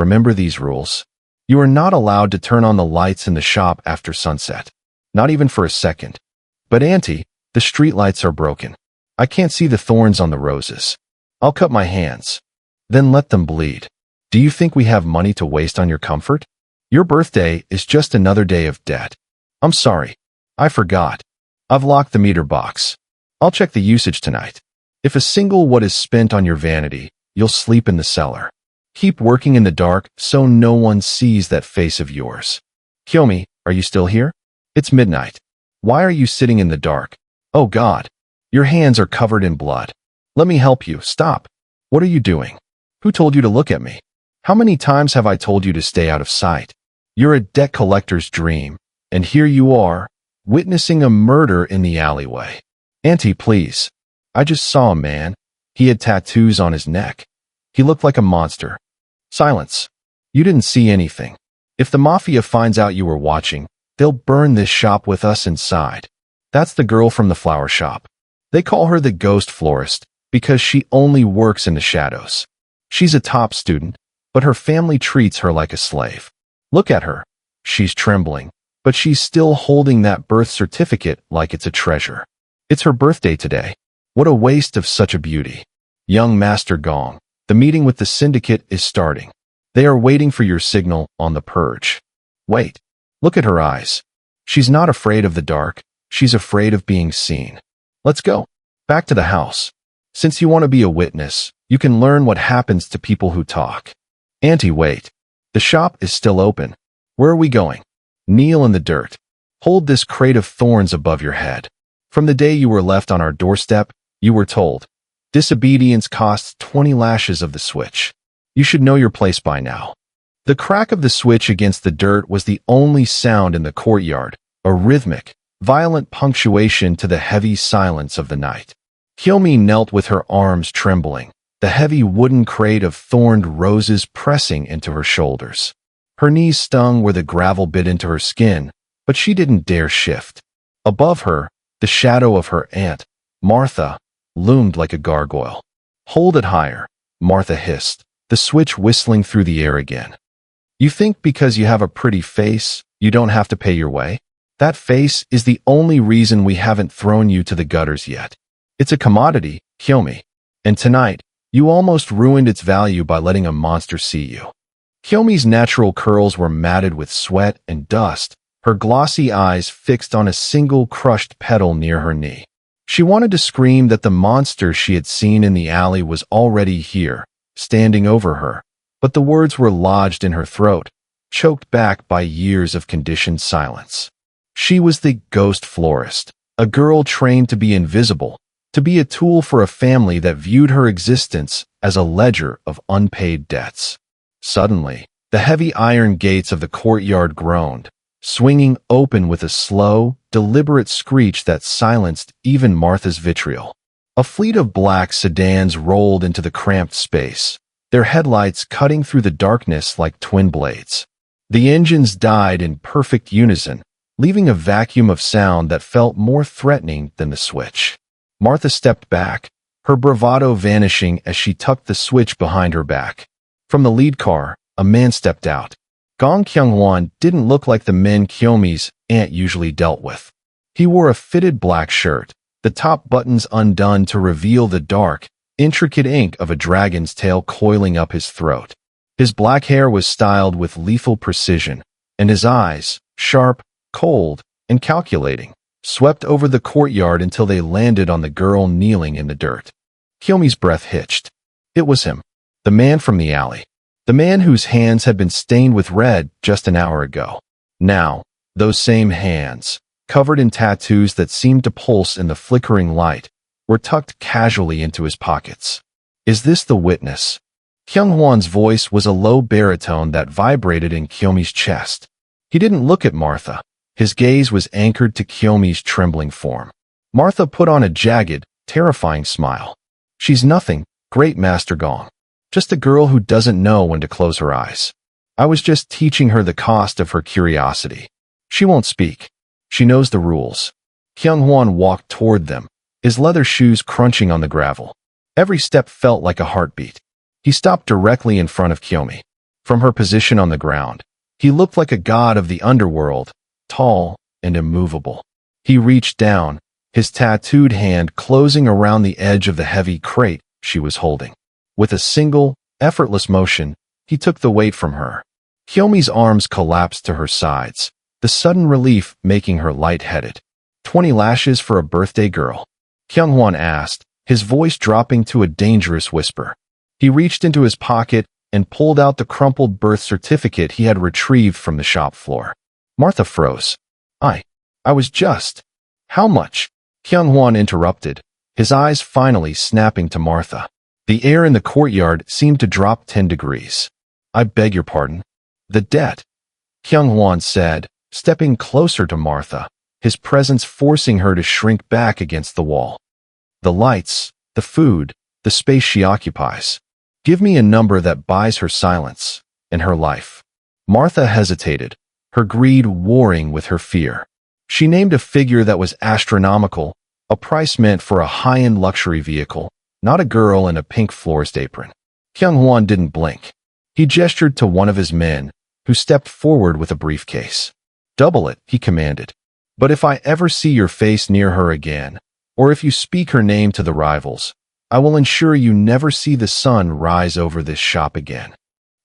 Remember these rules. You are not allowed to turn on the lights in the shop after sunset. Not even for a second. But auntie, the streetlights are broken. I can't see the thorns on the roses. I'll cut my hands. Then let them bleed. Do you think we have money to waste on your comfort? Your birthday is just another day of debt. I'm sorry. I forgot. I've locked the meter box. I'll check the usage tonight. If a single watt is spent on your vanity, you'll sleep in the cellar. Keep working in the dark so no one sees that face of yours. Kyomi, are you still here? It's midnight. Why are you sitting in the dark? Oh God. Your hands are covered in blood. Let me help you. Stop. What are you doing? Who told you to look at me? How many times have I told you to stay out of sight? You're a debt collector's dream, and here you are, witnessing a murder in the alleyway. Auntie, please. I just saw a man. He had tattoos on his neck. He looked like a monster. Silence. You didn't see anything. If the Mafia finds out you were watching, they'll burn this shop with us inside. That's the girl from the flower shop. They call her the ghost florist because she only works in the shadows. She's a top student, but her family treats her like a slave. Look at her. She's trembling, but she's still holding that birth certificate like it's a treasure. It's her birthday today. What a waste of such a beauty. Young Master Gong, the meeting with the syndicate is starting. They are waiting for your signal on the purge. Wait. Look at her eyes. She's not afraid of the dark. She's afraid of being seen. Let's go. Back to the house. Since you want to be a witness, you can learn what happens to people who talk. Auntie, wait. The shop is still open. Where are we going? Kneel in the dirt. Hold this crate of thorns above your head. From the day you were left on our doorstep, you were told, disobedience costs 20 lashes of the switch. You should know your place by now. The crack of the switch against the dirt was the only sound in the courtyard, a rhythmic, violent punctuation to the heavy silence of the night. Kyomi knelt with her arms trembling, the heavy wooden crate of thorned roses pressing into her shoulders. Her knees stung where the gravel bit into her skin, but she didn't dare shift. Above her, the shadow of her aunt, Martha, loomed like a gargoyle. Hold it higher, Martha hissed, the switch whistling through the air again. You think because you have a pretty face, you don't have to pay your way? That face is the only reason we haven't thrown you to the gutters yet. It's a commodity, Kyomi. And tonight, you almost ruined its value by letting a monster see you. Kyomi's natural curls were matted with sweat and dust, her glossy eyes fixed on a single crushed petal near her knee. She wanted to scream that the monster she had seen in the alley was already here, standing over her, but the words were lodged in her throat, choked back by years of conditioned silence. She was the ghost florist, a girl trained to be invisible, to be a tool for a family that viewed her existence as a ledger of unpaid debts. Suddenly, the heavy iron gates of the courtyard groaned, swinging open with a slow, deliberate screech that silenced even Martha's vitriol. A fleet of black sedans rolled into the cramped space, their headlights cutting through the darkness like twin blades. The engines died in perfect unison, leaving a vacuum of sound that felt more threatening than the switch. Martha stepped back, her bravado vanishing as she tucked the switch behind her back. From the lead car, a man stepped out. Gong Kyung-hwan didn't look like the men Kyomi's aunt usually dealt with. He wore a fitted black shirt, the top buttons undone to reveal the dark, intricate ink of a dragon's tail coiling up his throat. His black hair was styled with lethal precision, and his eyes, sharp, cold, and calculating, swept over the courtyard until they landed on the girl kneeling in the dirt. Kyomi's breath hitched. It was him, the man from the alley, the man whose hands had been stained with red just an hour ago. Now, those same hands, covered in tattoos that seemed to pulse in the flickering light, were tucked casually into his pockets. Is this the witness? Kyung-hwan's voice was a low baritone that vibrated in Kyomi's chest. He didn't look at Martha. His gaze was anchored to Kyomi's trembling form. Martha put on a jagged, terrifying smile. She's nothing, Great Master Gong. Just a girl who doesn't know when to close her eyes. I was just teaching her the cost of her curiosity. She won't speak. She knows the rules. Kyung-hwan walked toward them, his leather shoes crunching on the gravel. Every step felt like a heartbeat. He stopped directly in front of Kyomi. From her position on the ground, he looked like a god of the underworld, tall and immovable. He reached down, his tattooed hand closing around the edge of the heavy crate she was holding. With a single, effortless motion, he took the weight from her. Kyomi's arms collapsed to her sides, the sudden relief making her lightheaded. 20 lashes for a birthday girl? Kyung-hwan asked, his voice dropping to a dangerous whisper. He reached into his pocket and pulled out the crumpled birth certificate he had retrieved from the shop floor. Martha froze. I was just... How much? Kyung-hwan interrupted, his eyes finally snapping to Martha. The air in the courtyard seemed to drop 10 degrees. I beg your pardon. The debt, Kyung-hwan said, stepping closer to Martha, his presence forcing her to shrink back against the wall. The lights, the food, the space she occupies. Give me a number that buys her silence and her life. Martha hesitated, her greed warring with her fear. She named a figure that was astronomical, a price meant for a high-end luxury vehicle, not a girl in a pink florist apron. Kyung-hwan didn't blink. He gestured to one of his men, who stepped forward with a briefcase. Double it, he commanded. But if I ever see your face near her again, or if you speak her name to the rivals, I will ensure you never see the sun rise over this shop again.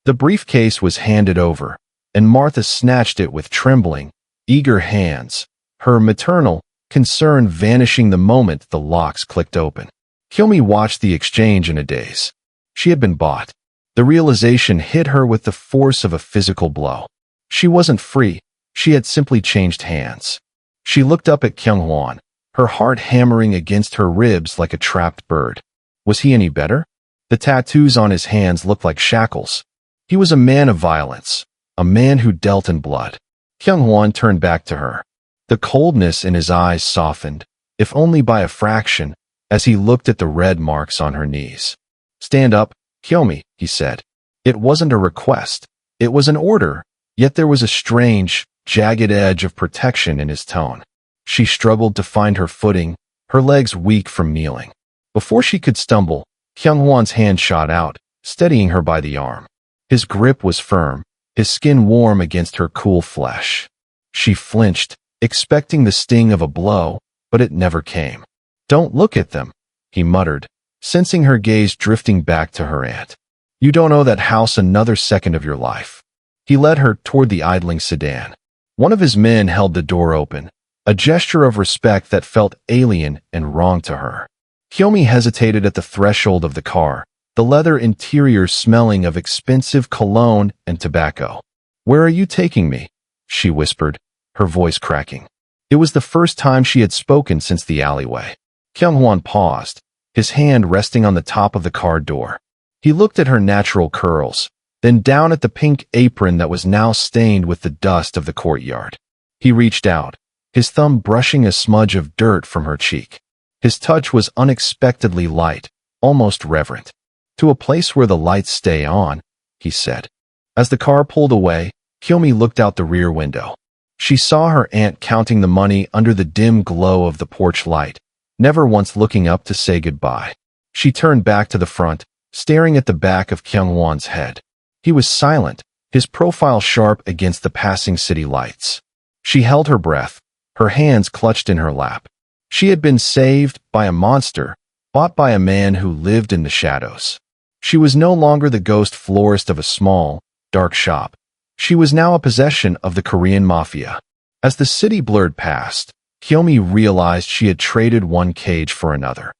The briefcase was handed over, and Martha snatched it with trembling, eager hands, her maternal concern vanishing the moment the locks clicked open. Kyomi watched the exchange in a daze. She had been bought. The realization hit her with the force of a physical blow. She wasn't free, she had simply changed hands. She looked up at Kyung-hwan, her heart hammering against her ribs like a trapped bird. Was he any better? The tattoos on his hands looked like shackles. He was a man of violence, a man who dealt in blood. Kyung-hwan turned back to her. The coldness in his eyes softened, if only by a fraction, as he looked at the red marks on her knees. Stand up, Kyomi, he said. It wasn't a request. It was an order, yet there was a strange, jagged edge of protection in his tone. She struggled to find her footing, her legs weak from kneeling. Before she could stumble, Kyung-hwan's hand shot out, steadying her by the arm. His grip was firm, his skin warm against her cool flesh. She flinched, expecting the sting of a blow, but it never came. Don't look at them, he muttered, sensing her gaze drifting back to her aunt. You don't owe that house another second of your life. He led her toward the idling sedan. One of his men held the door open, a gesture of respect that felt alien and wrong to her. Kyomi hesitated at the threshold of the car, the leather interior smelling of expensive cologne and tobacco. Where are you taking me? She whispered, her voice cracking. It was the first time she had spoken since the alleyway. Kyung-hwan paused, his hand resting on the top of the car door. He looked at her natural curls, then down at the pink apron that was now stained with the dust of the courtyard. He reached out, his thumb brushing a smudge of dirt from her cheek. His touch was unexpectedly light, almost reverent. To a place where the lights stay on, he said. As the car pulled away, Kyomi looked out the rear window. She saw her aunt counting the money under the dim glow of the porch light, never once looking up to say goodbye. She turned back to the front, staring at the back of Kyung-hwan's head. He was silent, his profile sharp against the passing city lights. She held her breath, her hands clutched in her lap. She had been saved by a monster, bought by a man who lived in the shadows. She was no longer the ghost florist of a small, dark shop. She was now a possession of the Korean Mafia. As the city blurred past, Kyomi realized she had traded one cage for another.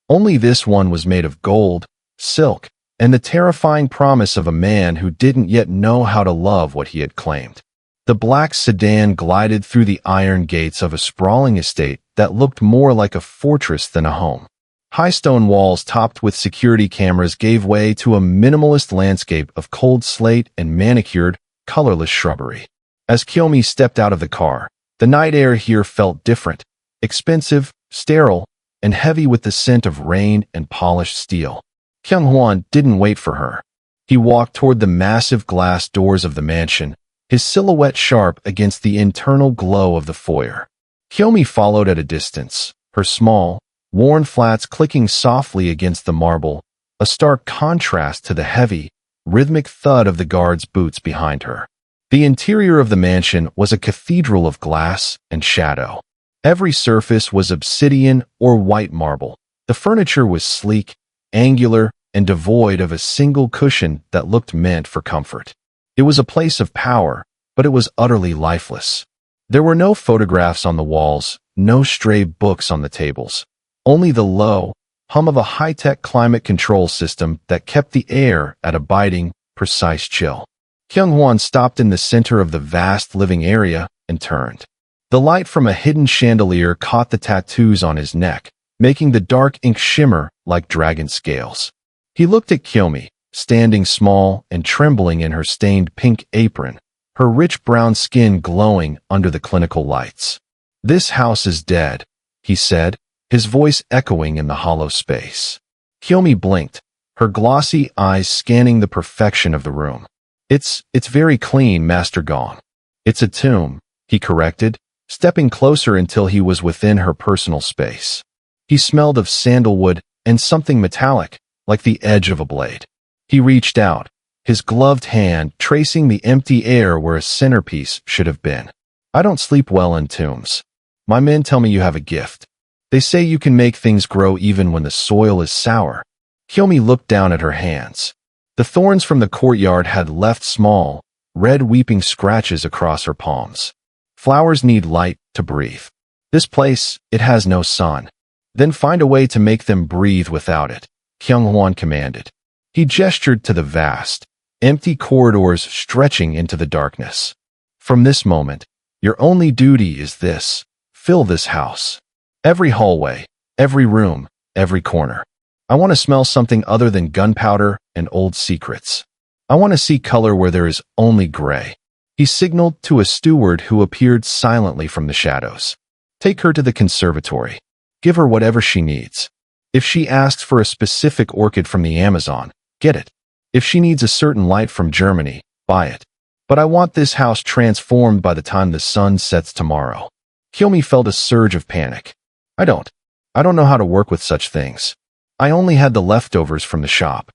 Only this one was made of gold, silk, and the terrifying promise of a man who didn't yet know how to love what he had claimed. The black sedan glided through the iron gates of a sprawling estate that looked more like a fortress than a home. High stone walls topped with security cameras gave way to a minimalist landscape of cold slate and manicured, colorless shrubbery. As Kyomi stepped out of the car, the night air here felt different, expensive, sterile, and heavy with the scent of rain and polished steel. Kyung-hwan didn't wait for her. He walked toward the massive glass doors of the mansion, his silhouette sharp against the internal glow of the foyer. Kyomi followed at a distance, her small, worn flats clicking softly against the marble, a stark contrast to the heavy, rhythmic thud of the guards' boots behind her. The interior of the mansion was a cathedral of glass and shadow. Every surface was obsidian or white marble. The furniture was sleek, angular, and devoid of a single cushion that looked meant for comfort. It was a place of power, but it was utterly lifeless. There were no photographs on the walls, no stray books on the tables. Only the low hum of a high-tech climate control system that kept the air at a biting, precise chill. Kyung-hwan stopped in the center of the vast living area and turned. The light from a hidden chandelier caught the tattoos on his neck, making the dark ink shimmer like dragon scales. He looked at Kyomi, standing small and trembling in her stained pink apron, her rich brown skin glowing under the clinical lights. "This house is dead," he said, his voice echoing in the hollow space. Kyomi blinked, her glossy eyes scanning the perfection of the room. It's very clean, Master Gong." "It's a tomb," he corrected, stepping closer until he was within her personal space. He smelled of sandalwood and something metallic, like the edge of a blade. He reached out, his gloved hand tracing the empty air where a centerpiece should have been. "I don't sleep well in tombs. My men tell me you have a gift. They say you can make things grow even when the soil is sour." Kyomi looked down at her hands. The thorns from the courtyard had left small, red weeping scratches across her palms. "Flowers need light to breathe. This place, it has no sun. Then find a way to make them breathe without it," Kyung-hwan commanded. He gestured to the vast, empty corridors stretching into the darkness. "From this moment, your only duty is this: fill this house. Every hallway, every room, every corner. I want to smell something other than gunpowder and old secrets. I want to see color where there is only gray." He signaled to a steward who appeared silently from the shadows. "Take her to the conservatory. Give her whatever she needs. If she asks for a specific orchid from the Amazon, get it. If she needs a certain light from Germany, buy it. But I want this house transformed by the time the sun sets tomorrow." Kyomi felt a surge of panic. I don't know how to work with such things. I only had the leftovers from the shop."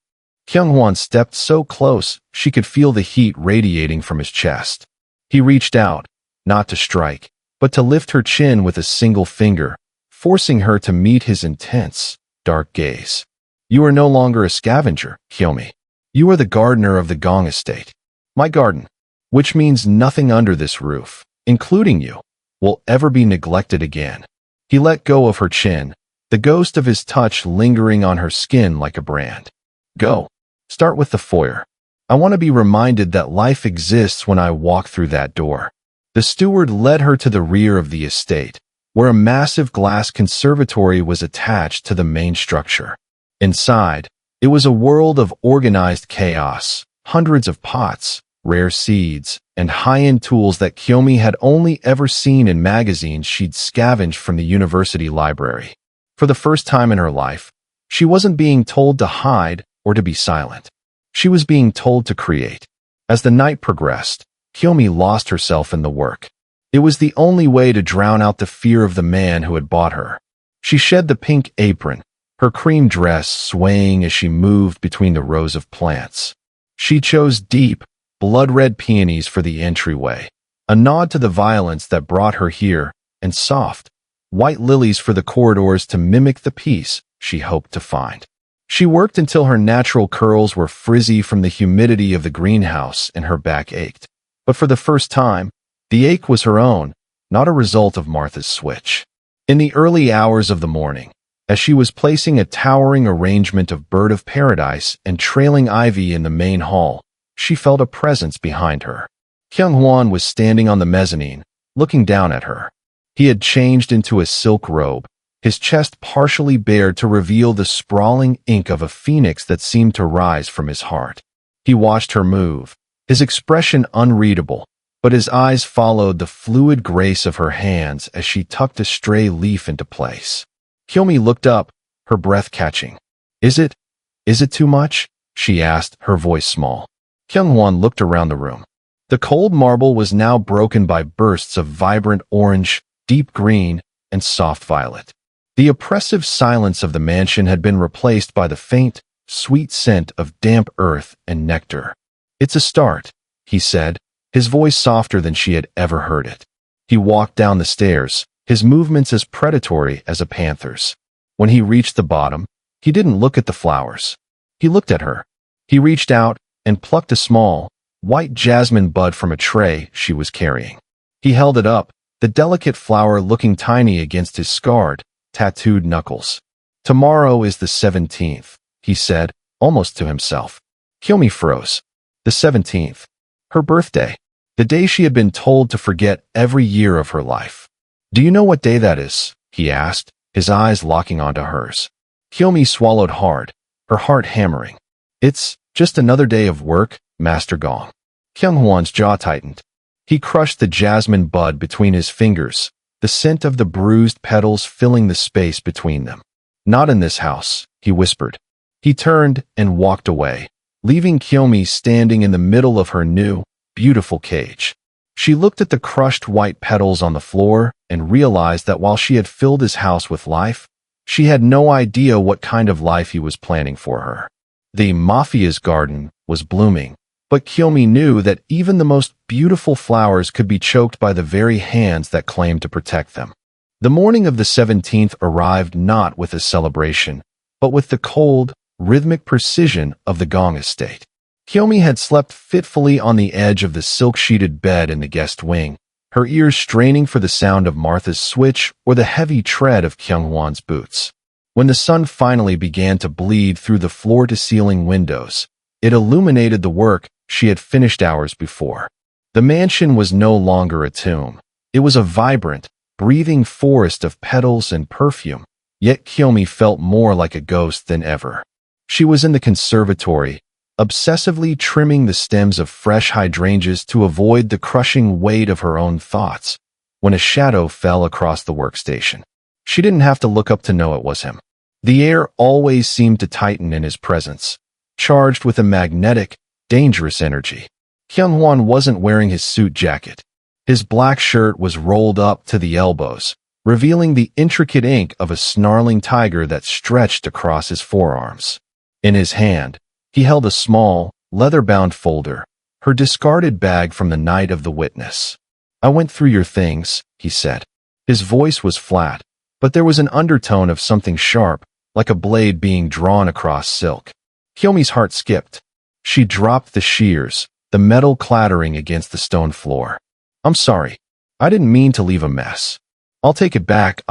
Kyung-hwan stepped so close she could feel the heat radiating from his chest. He reached out, not to strike, but to lift her chin with a single finger, forcing her to meet his intense, dark gaze. "You are no longer a scavenger, Kyomi. You are the gardener of the Gong estate. My garden, which means nothing under this roof, including you, will ever be neglected again." He let go of her chin, the ghost of his touch lingering on her skin like a brand. "Go. Start with the foyer. I want to be reminded that life exists when I walk through that door." The steward led her to the rear of the estate, where a massive glass conservatory was attached to the main structure. Inside, it was a world of organized chaos, hundreds of pots, rare seeds, and high-end tools that Kyomi had only ever seen in magazines she'd scavenged from the university library. For the first time in her life, she wasn't being told to hide or to be silent. She was being told to create. As the night progressed, Kyomi lost herself in the work. It was the only way to drown out the fear of the man who had bought her. She shed the pink apron, her cream dress swaying as she moved between the rows of plants. She chose deep, blood-red peonies for the entryway, a nod to the violence that brought her here, and soft, white lilies for the corridors to mimic the peace she hoped to find. She worked until her natural curls were frizzy from the humidity of the greenhouse and her back ached. But for the first time, the ache was her own, not a result of Martha's switch. In the early hours of the morning, as she was placing a towering arrangement of bird of paradise and trailing ivy in the main hall, she felt a presence behind her. Kyung-hwan was standing on the mezzanine, looking down at her. He had changed into a silk robe, his chest partially bared to reveal the sprawling ink of a phoenix that seemed to rise from his heart. He watched her move, his expression unreadable, but his eyes followed the fluid grace of her hands as she tucked a stray leaf into place. Kyomi looked up, her breath catching. Is it too much?" she asked, her voice small. Kyung-hwan looked around the room. The cold marble was now broken by bursts of vibrant orange, deep green, and soft violet. The oppressive silence of the mansion had been replaced by the faint, sweet scent of damp earth and nectar. "It's a start," he said, his voice softer than she had ever heard it. He walked down the stairs, his movements as predatory as a panther's. When he reached the bottom, he didn't look at the flowers. He looked at her. He reached out and plucked a small, white jasmine bud from a tray she was carrying. He held it up, the delicate flower looking tiny against his scarred, tattooed knuckles. "Tomorrow is the 17th, he said, almost to himself. Kyomi froze. The 17th. Her birthday. The day she had been told to forget every year of her life. "Do you know what day that is?" he asked, his eyes locking onto hers. Kyomi swallowed hard, her heart hammering. "It's just another day of work, Master Gong." Kyung-hwan's jaw tightened. He crushed the jasmine bud between his fingers, the scent of the bruised petals filling the space between them. "Not in this house," he whispered. He turned and walked away, leaving Kyomi standing in the middle of her new, beautiful cage. She looked at the crushed white petals on the floor and realized that while she had filled his house with life, she had no idea what kind of life he was planning for her. The Mafia's garden was blooming, but Kyomi knew that even the most beautiful flowers could be choked by the very hands that claimed to protect them. The morning of the 17th arrived not with a celebration, but with the cold, rhythmic precision of the Gong estate. Kyomi had slept fitfully on the edge of the silk-sheeted bed in the guest wing, her ears straining for the sound of Martha's switch or the heavy tread of Kyung-hwan's boots. When the sun finally began to bleed through the floor-to-ceiling windows, it illuminated the work she had finished hours before. The mansion was no longer a tomb. It was a vibrant, breathing forest of petals and perfume, yet Kyomi felt more like a ghost than ever. She was in the conservatory, obsessively trimming the stems of fresh hydrangeas to avoid the crushing weight of her own thoughts, when a shadow fell across the workstation. She didn't have to look up to know it was him. The air always seemed to tighten in his presence, charged with a magnetic, dangerous energy. Kyung-hwan wasn't wearing his suit jacket. His black shirt was rolled up to the elbows, revealing the intricate ink of a snarling tiger that stretched across his forearms. In his hand, he held a small, leather-bound folder, her discarded bag from the night of the witness. "I went through your things," he said. His voice was flat, but there was an undertone of something sharp, like a blade being drawn across silk. Kyomi's heart skipped. She dropped the shears, the metal clattering against the stone floor. "I'm sorry. I didn't mean to leave a mess. I'll take it back,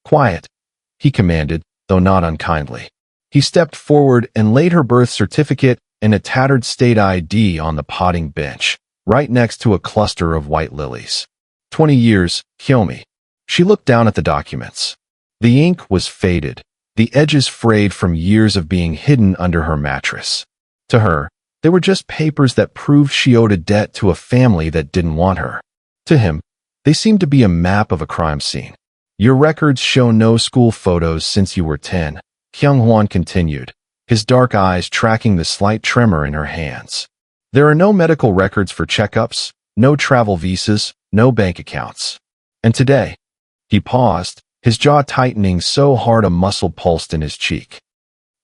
Quiet," he commanded, though not unkindly. He stepped forward and laid her birth certificate and a tattered state ID on the potting bench, right next to a cluster of white lilies. 20 years, Kyomi. She looked down at the documents. The ink was faded, the edges frayed from years of being hidden under her mattress. To her, they were just papers that proved she owed a debt to a family that didn't want her. To him, they seemed to be a map of a crime scene. "Your records show no school photos since you were 10, Kyung-hwan continued, his dark eyes tracking the slight tremor in her hands. "There are no medical records for checkups, no travel visas, no bank accounts. And today," he paused, his jaw tightening so hard a muscle pulsed in his cheek.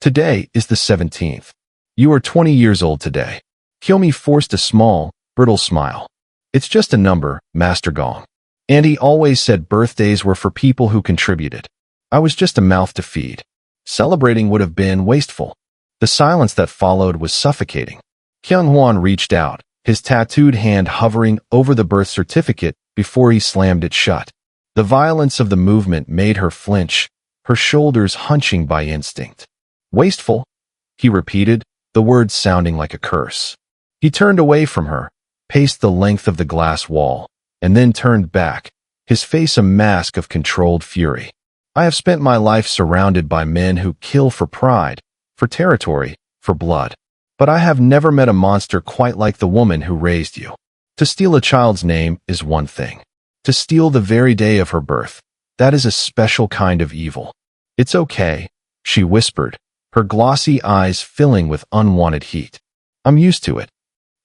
"Today is the 17th. You are 20 years old today." Kyomi forced a small, brittle smile. "It's just a number, Master Gong. Auntie always said birthdays were for people who contributed. I was just a mouth to feed. Celebrating would have been wasteful." The silence that followed was suffocating. Kyung-hwan reached out, his tattooed hand hovering over the birth certificate before he slammed it shut. The violence of the movement made her flinch, her shoulders hunching by instinct. "Wasteful?" he repeated, the words sounding like a curse. He turned away from her, paced the length of the glass wall, and then turned back, his face a mask of controlled fury. "I have spent my life surrounded by men who kill for pride, for territory, for blood. But I have never met a monster quite like the woman who raised you. To steal a child's name is one thing. To steal the very day of her birth, that is a special kind of evil." "It's okay," she whispered, her glossy eyes filling with unwanted heat. "I'm used to it."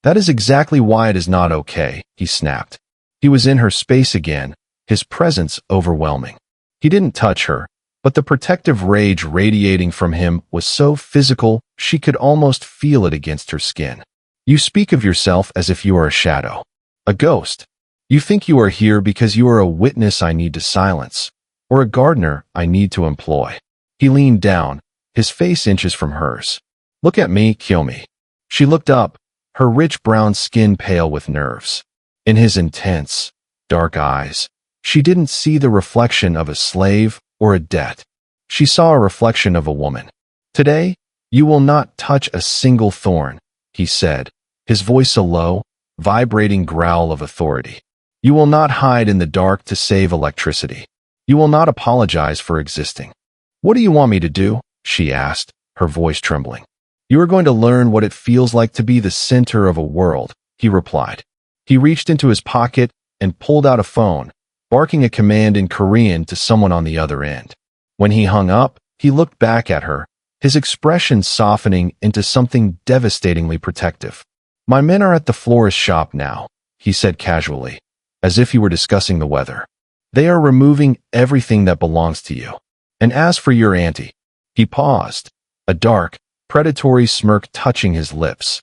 "That is exactly why it is not okay," he snapped. He was in her space again, his presence overwhelming. He didn't touch her, but the protective rage radiating from him was so physical she could almost feel it against her skin. You speak of yourself as if you are a shadow, a ghost. You think you are here because you are a witness I need to silence, or a gardener I need to employ. He leaned down, his face inches from hers. Look at me, Kyomi. She looked up, her rich brown skin pale with nerves. In his intense, dark eyes, she didn't see the reflection of a slave or a debt. She saw a reflection of a woman. Today, you will not touch a single thorn, he said, his voice a low, vibrating growl of authority. You will not hide in the dark to save electricity. You will not apologize for existing. What do you want me to do? She asked, her voice trembling. You are going to learn what it feels like to be the center of a world, he replied. He reached into his pocket and pulled out a phone, barking a command in Korean to someone on the other end. When he hung up, he looked back at her, his expression softening into something devastatingly protective. My men are at the florist shop now, he said casually, as if he were discussing the weather. They are removing everything that belongs to you. And as for your auntie, he paused, a dark, predatory smirk touching his lips.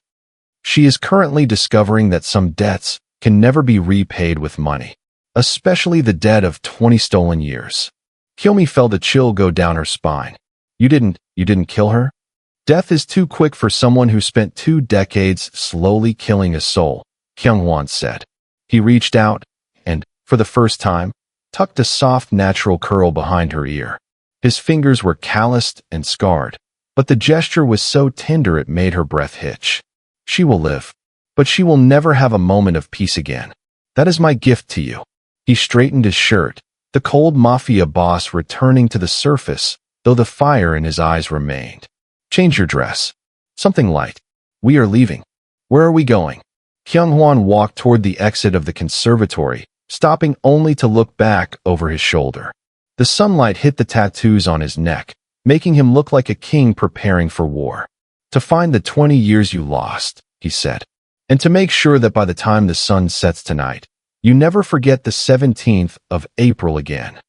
She is currently discovering that some debts can never be repaid with money, especially the debt of 20 stolen years. Kyomi felt a chill go down her spine. You didn't kill her? Death is too quick for someone who spent 2 decades slowly killing a soul, Kyung-hwan said. He reached out and, for the first time, tucked a soft natural curl behind her ear. His fingers were calloused and scarred, but the gesture was so tender it made her breath hitch. She will live, but she will never have a moment of peace again. That is my gift to you. He straightened his shirt, the cold Mafia boss returning to the surface, though the fire in his eyes remained. Change your dress. Something light. We are leaving. Where are we going? Kyung-hwan walked toward the exit of the conservatory, stopping only to look back over his shoulder. The sunlight hit the tattoos on his neck, making him look like a king preparing for war. To find the 20 years you lost, he said. And to make sure that by the time the sun sets tonight, you never forget the 17th of April again.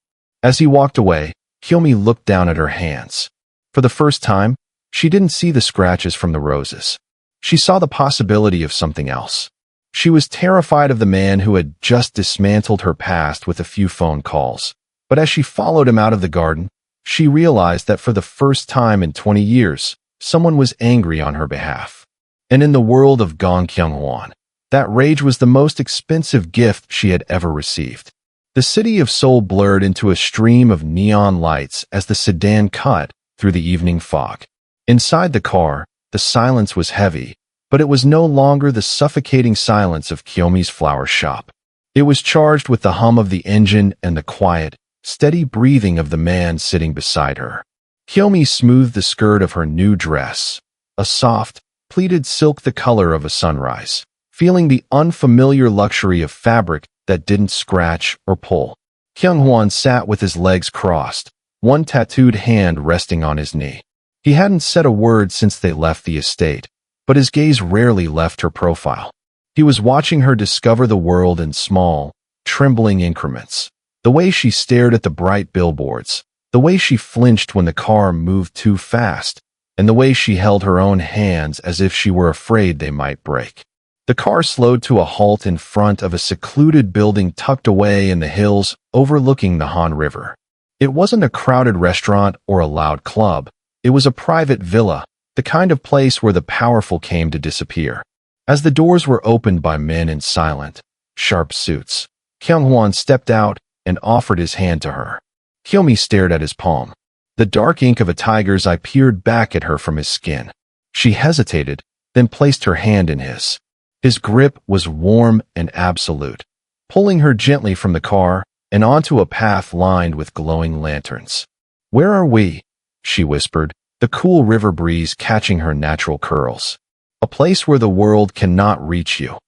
As he walked away, Kyomi looked down at her hands. For the first time, she didn't see the scratches from the roses. She saw the possibility of something else. She was terrified of the man who had just dismantled her past with a few phone calls. But as she followed him out of the garden, she realized that for the first time in 20 years, someone was angry on her behalf. And in the world of Gong Kyung-hwan, that rage was the most expensive gift she had ever received. The city of Seoul blurred into a stream of neon lights as the sedan cut through the evening fog. Inside the car, the silence was heavy, but it was no longer the suffocating silence of Kyomi's flower shop. It was charged with the hum of the engine and the quiet, steady breathing of the man sitting beside her. Kyomi smoothed the skirt of her new dress, a soft, pleated silk the color of a sunrise, feeling the unfamiliar luxury of fabric that didn't scratch or pull. Kyung-hwan sat with his legs crossed, one tattooed hand resting on his knee. He hadn't said a word since they left the estate, but his gaze rarely left her profile. He was watching her discover the world in small, trembling increments. The way she stared at the bright billboards, the way she flinched when the car moved too fast, and the way she held her own hands as if she were afraid they might break. The car slowed to a halt in front of a secluded building tucked away in the hills overlooking the Han River. It wasn't a crowded restaurant or a loud club. It was a private villa, the kind of place where the powerful came to disappear. As the doors were opened by men in silent, sharp suits, Kyung-hwan stepped out and offered his hand to her. Kyomi stared at his palm. The dark ink of a tiger's eye peered back at her from his skin. She hesitated, then placed her hand in his. His grip was warm and absolute, pulling her gently from the car and onto a path lined with glowing lanterns. Where are we? She whispered, the cool river breeze catching her natural curls. A place where the world cannot reach you,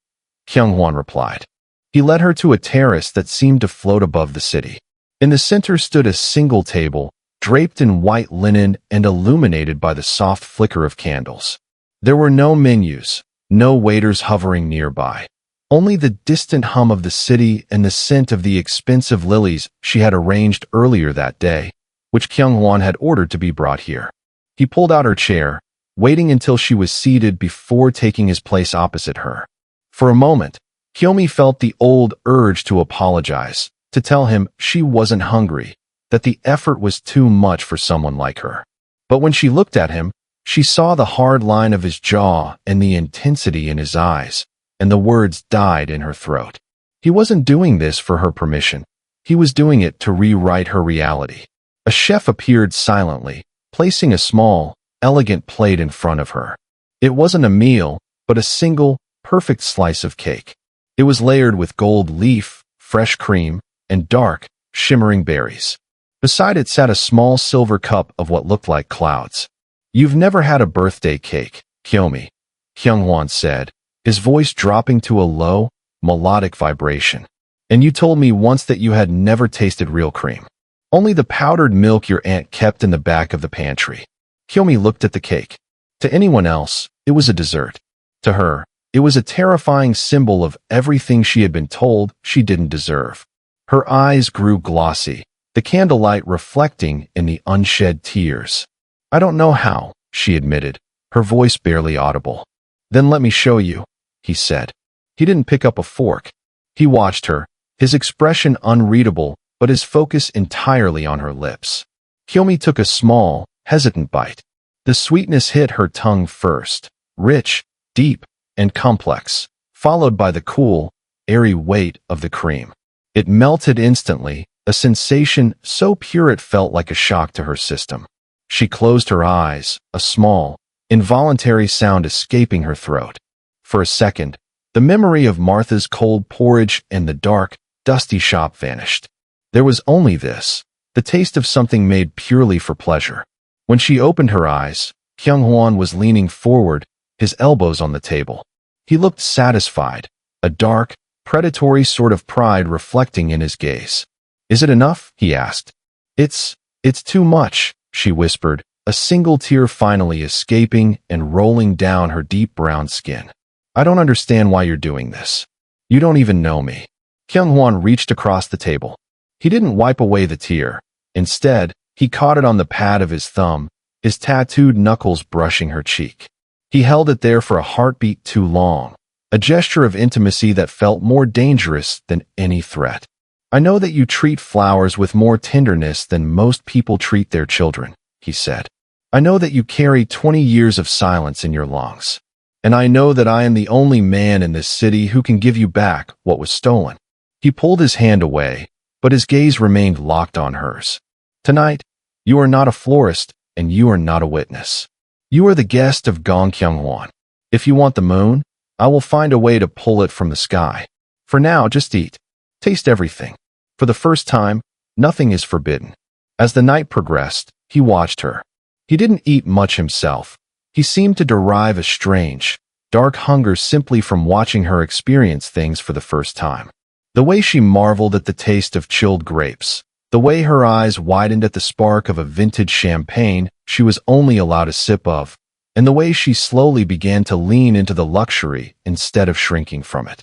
Kyung-hwan replied. He led her to a terrace that seemed to float above the city. In the center stood a single table, draped in white linen and illuminated by the soft flicker of candles. There were no menus, no waiters hovering nearby. Only the distant hum of the city and the scent of the expensive lilies she had arranged earlier that day, which Kyung-hwan had ordered to be brought here. He pulled out her chair, waiting until she was seated before taking his place opposite her. For a moment, Kyomi felt the old urge to apologize, to tell him she wasn't hungry, that the effort was too much for someone like her. But when she looked at him, she saw the hard line of his jaw and the intensity in his eyes, and the words died in her throat. He wasn't doing this for her permission. He was doing it to rewrite her reality. A chef appeared silently, placing a small, elegant plate in front of her. It wasn't a meal, but a single, perfect slice of cake. It was layered with gold leaf, fresh cream, and dark, shimmering berries. Beside it sat a small silver cup of what looked like clouds. "You've never had a birthday cake, Kyomi," Kyung-hwan said, his voice dropping to a low, melodic vibration. "And you told me once that you had never tasted real cream. Only the powdered milk your aunt kept in the back of the pantry." Kyomi looked at the cake. To anyone else, it was a dessert. To her, it was a terrifying symbol of everything she had been told she didn't deserve. Her eyes grew glossy, the candlelight reflecting in the unshed tears. "I don't know how," she admitted, her voice barely audible. "Then let me show you," he said. He didn't pick up a fork. He watched her, his expression unreadable, but his focus entirely on her lips. Kyomi took a small, hesitant bite. The sweetness hit her tongue first, rich, deep, and complex, followed by the cool, airy weight of the cream. It melted instantly, a sensation so pure it felt like a shock to her system. She closed her eyes, a small, involuntary sound escaping her throat. For a second, the memory of Martha's cold porridge and the dark, dusty shop vanished. There was only this, the taste of something made purely for pleasure. When she opened her eyes, Kyung-hwan was leaning forward, his elbows on the table. He looked satisfied, a dark, predatory sort of pride reflecting in his gaze. "Is it enough?" he asked. It's too much," she whispered, a single tear finally escaping and rolling down her deep brown skin. "I don't understand why you're doing this. You don't even know me." Kyung-hwan reached across the table. He didn't wipe away the tear. Instead, he caught it on the pad of his thumb, his tattooed knuckles brushing her cheek. He held it there for a heartbeat too long, a gesture of intimacy that felt more dangerous than any threat. "I know that you treat flowers with more tenderness than most people treat their children," he said. "I know that you carry 20 years of silence in your lungs. And I know that I am the only man in this city who can give you back what was stolen." He pulled his hand away, but his gaze remained locked on hers. "Tonight, you are not a florist, and you are not a witness. You are the guest of Gong Kyung-hwan. If you want the moon, I will find a way to pull it from the sky. For now, just eat. Taste everything. For the first time, nothing is forbidden." As the night progressed, he watched her. He didn't eat much himself. He seemed to derive a strange, dark hunger simply from watching her experience things for the first time. The way she marveled at the taste of chilled grapes, the way her eyes widened at the spark of a vintage champagne she was only allowed a sip of, and the way she slowly began to lean into the luxury instead of shrinking from it.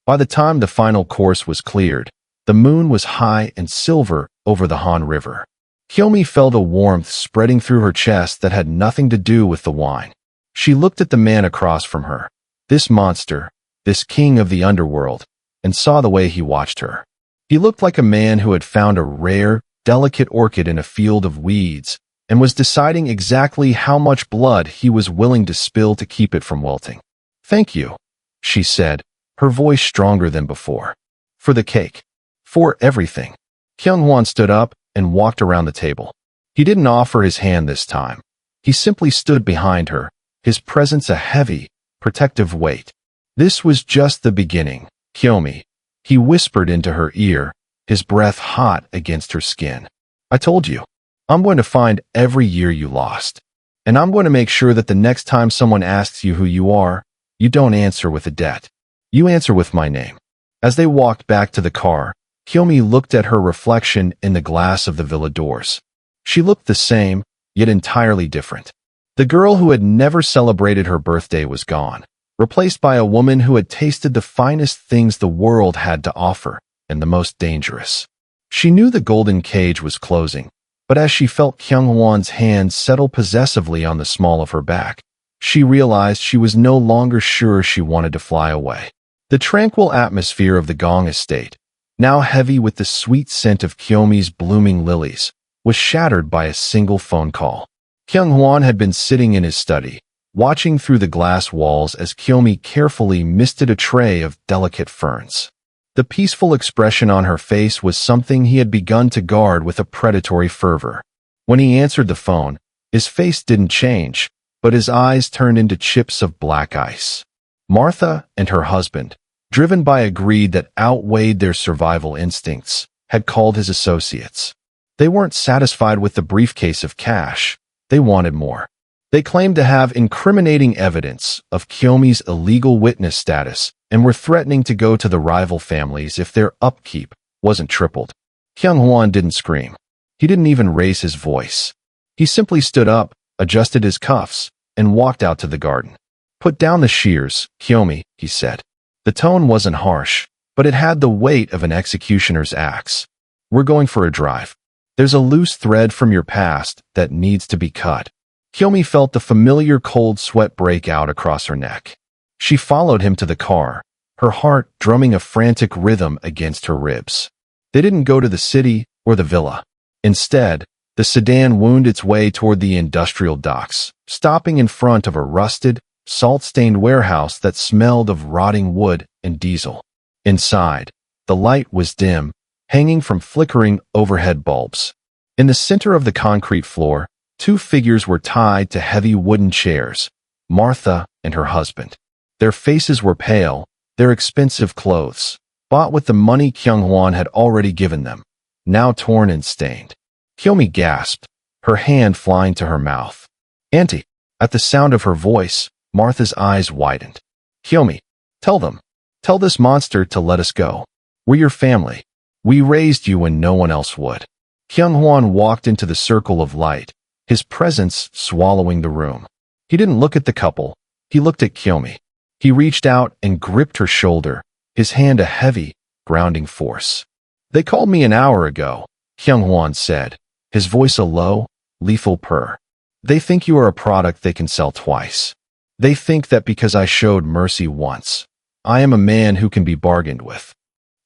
By the time the final course was cleared, the moon was high and silver over the Han River. Kyomi felt a warmth spreading through her chest that had nothing to do with the wine. She looked at the man across from her, this monster, this king of the underworld, and saw the way he watched her. He looked like a man who had found a rare, delicate orchid in a field of weeds and was deciding exactly how much blood he was willing to spill to keep it from wilting. "Thank you," she said, her voice stronger than before. "For the cake. For everything." Kyung-hwan stood up and walked around the table. He didn't offer his hand this time. He simply stood behind her, his presence a heavy, protective weight. "This was just the beginning, Kyomi," he whispered into her ear, his breath hot against her skin. "I told you, I'm going to find every year you lost. And I'm going to make sure that the next time someone asks you who you are, you don't answer with a debt. You answer with my name." As they walked back to the car, Kyomi looked at her reflection in the glass of the villa doors. She looked the same, yet entirely different. The girl who had never celebrated her birthday was gone, replaced by a woman who had tasted the finest things the world had to offer, and the most dangerous. She knew the golden cage was closing, But as she felt Kyung-hwan's hand settle possessively on the small of her back, she realized she was no longer sure she wanted to fly away. The tranquil atmosphere of the Gong estate, now heavy with the sweet scent of Kyomi's blooming lilies, was shattered by a single phone call. Kyung-hwan had been sitting in his study, watching through the glass walls as Kyomi carefully misted a tray of delicate ferns. The peaceful expression on her face was something he had begun to guard with a predatory fervor. When he answered the phone, his face didn't change, but his eyes turned into chips of black ice. Martha and her husband, driven by a greed that outweighed their survival instincts, had called his associates. They weren't satisfied with the briefcase of cash. They wanted more. They claimed to have incriminating evidence of Kyomi's illegal witness status and were threatening to go to the rival families if their upkeep wasn't tripled. Kyung-hwan didn't scream. He didn't even raise his voice. He simply stood up, adjusted his cuffs, and walked out to the garden. "Put down the shears, Kyomi," he said. The tone wasn't harsh, but it had the weight of an executioner's axe. "We're going for a drive. There's a loose thread from your past that needs to be cut." Kyomi felt the familiar cold sweat break out across her neck. She followed him to the car, her heart drumming a frantic rhythm against her ribs. They didn't go to the city or the villa. Instead, the sedan wound its way toward the industrial docks, stopping in front of a rusted, salt-stained warehouse that smelled of rotting wood and diesel. Inside, the light was dim, hanging from flickering overhead bulbs. In the center of the concrete floor, two figures were tied to heavy wooden chairs, Martha and her husband. Their faces were pale, their expensive clothes, bought with the money Kyung-hwan had already given them, now torn and stained. Kyomi gasped, her hand flying to her mouth. "Auntie!" At the sound of her voice, Martha's eyes widened. "Kyomi, tell them. Tell this monster to let us go. We're your family. We raised you when no one else would." Kyung-hwan walked into the circle of light, his presence swallowing the room. He didn't look at the couple. He looked at Kyomi. He reached out and gripped her shoulder, his hand a heavy, grounding force. "They called me an hour ago," Kyung-hwan said, his voice a low, lethal purr. "They think you are a product they can sell twice. They think that because I showed mercy once, I am a man who can be bargained with."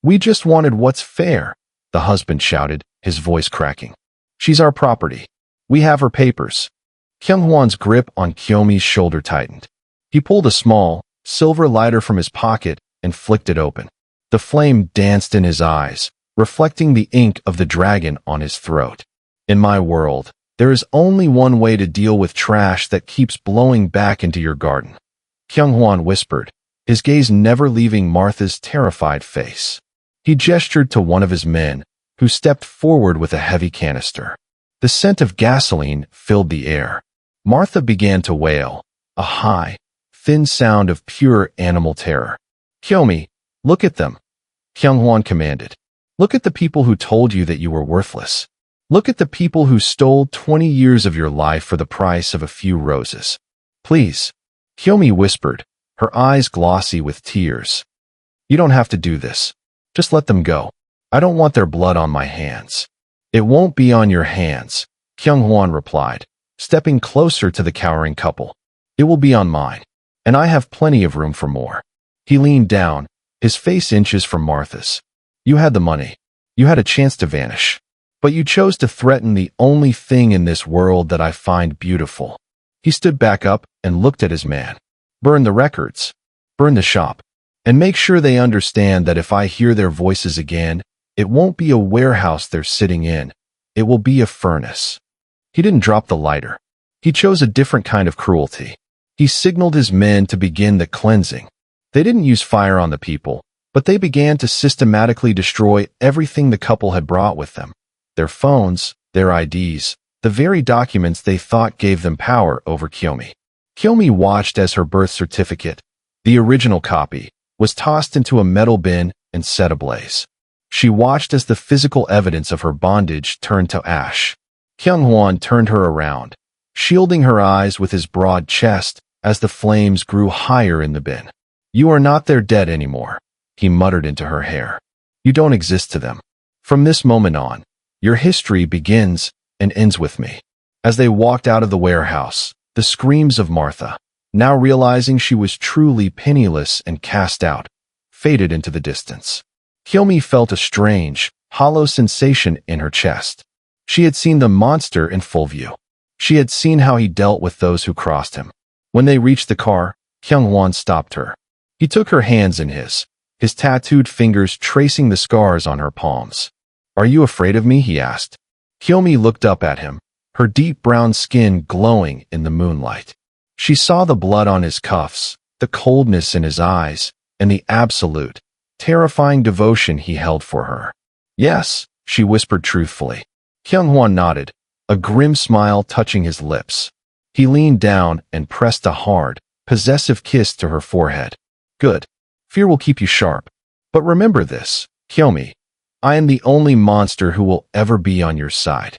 "We just wanted what's fair," the husband shouted, his voice cracking. "She's our property. We have her papers." Kyung-hwan's grip on Kyomi's shoulder tightened. He pulled a small, silver lighter from his pocket and flicked it open. The flame danced in his eyes, reflecting the ink of the dragon on his throat. "In my world, there is only one way to deal with trash that keeps blowing back into your garden," Kyung-hwan whispered, his gaze never leaving Martha's terrified face. He gestured to one of his men, who stepped forward with a heavy canister. The scent of gasoline filled the air. Martha began to wail, a high, thin sound of pure animal terror. "Kyomi, look at them," Kyung-hwan commanded. "Look at the people who told you that you were worthless. Look at the people who stole 20 years of your life for the price of a few roses. Please," Kyomi whispered, her eyes glossy with tears. "You don't have to do this. Just let them go. I don't want their blood on my hands." "It won't be on your hands," Kyung-hwan replied, stepping closer to the cowering couple. "It will be on mine, and I have plenty of room for more." He leaned down, his face inches from Martha's. "You had the money. You had a chance to vanish. But you chose to threaten the only thing in this world that I find beautiful." He stood back up and looked at his man. "Burn the records. Burn the shop. And make sure they understand that if I hear their voices again, it won't be a warehouse they're sitting in. It will be a furnace." He didn't drop the lighter. He chose a different kind of cruelty. He signaled his men to begin the cleansing. They didn't use fire on the people, but they began to systematically destroy everything the couple had brought with them. Their phones, their IDs, the very documents they thought gave them power over Kyomi. Kyomi watched as her birth certificate, the original copy, was tossed into a metal bin and set ablaze. She watched as the physical evidence of her bondage turned to ash. Kyung-hwan turned her around, shielding her eyes with his broad chest as the flames grew higher in the bin. "You are not their dead anymore," he muttered into her hair. "You don't exist to them. From this moment on, your history begins and ends with me. As they walked out of the warehouse, the screams of Martha, now realizing she was truly penniless and cast out, faded into the distance. Kyomi felt a strange, hollow sensation in her chest. She had seen the monster in full view. She had seen how he dealt with those who crossed him. When they reached the car, Kyung-hwan stopped her. He took her hands in his tattooed fingers tracing the scars on her palms. "Are you afraid of me?" he asked. Kyomi looked up at him, her deep brown skin glowing in the moonlight. She saw the blood on his cuffs, the coldness in his eyes, and the absolute, terrifying devotion he held for her. "Yes," she whispered truthfully. Kyung-hwan nodded, a grim smile touching his lips. He leaned down and pressed a hard, possessive kiss to her forehead. "Good. Fear will keep you sharp. But remember this, Kyomi. I am the only monster who will ever be on your side."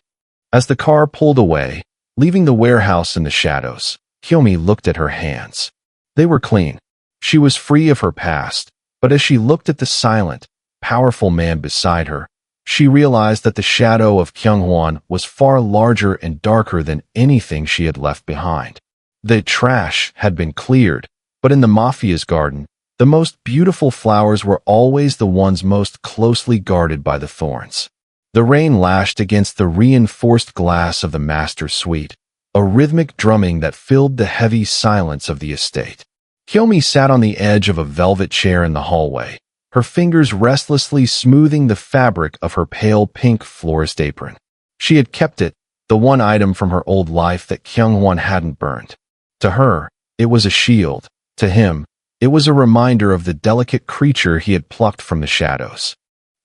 As the car pulled away, leaving the warehouse in the shadows, Kyomi looked at her hands. They were clean. She was free of her past, but as she looked at the silent, powerful man beside her, she realized that the shadow of Kyung-hwan was far larger and darker than anything she had left behind. The trash had been cleared, but in the Mafia's garden, the most beautiful flowers were always the ones most closely guarded by the thorns. The rain lashed against the reinforced glass of the master's suite, a rhythmic drumming that filled the heavy silence of the estate. Kyomi sat on the edge of a velvet chair in the hallway, her fingers restlessly smoothing the fabric of her pale pink florist apron. She had kept it, the one item from her old life that Kyung-hwan hadn't burned. To her, it was a shield. To him, it was a reminder of the delicate creature he had plucked from the shadows.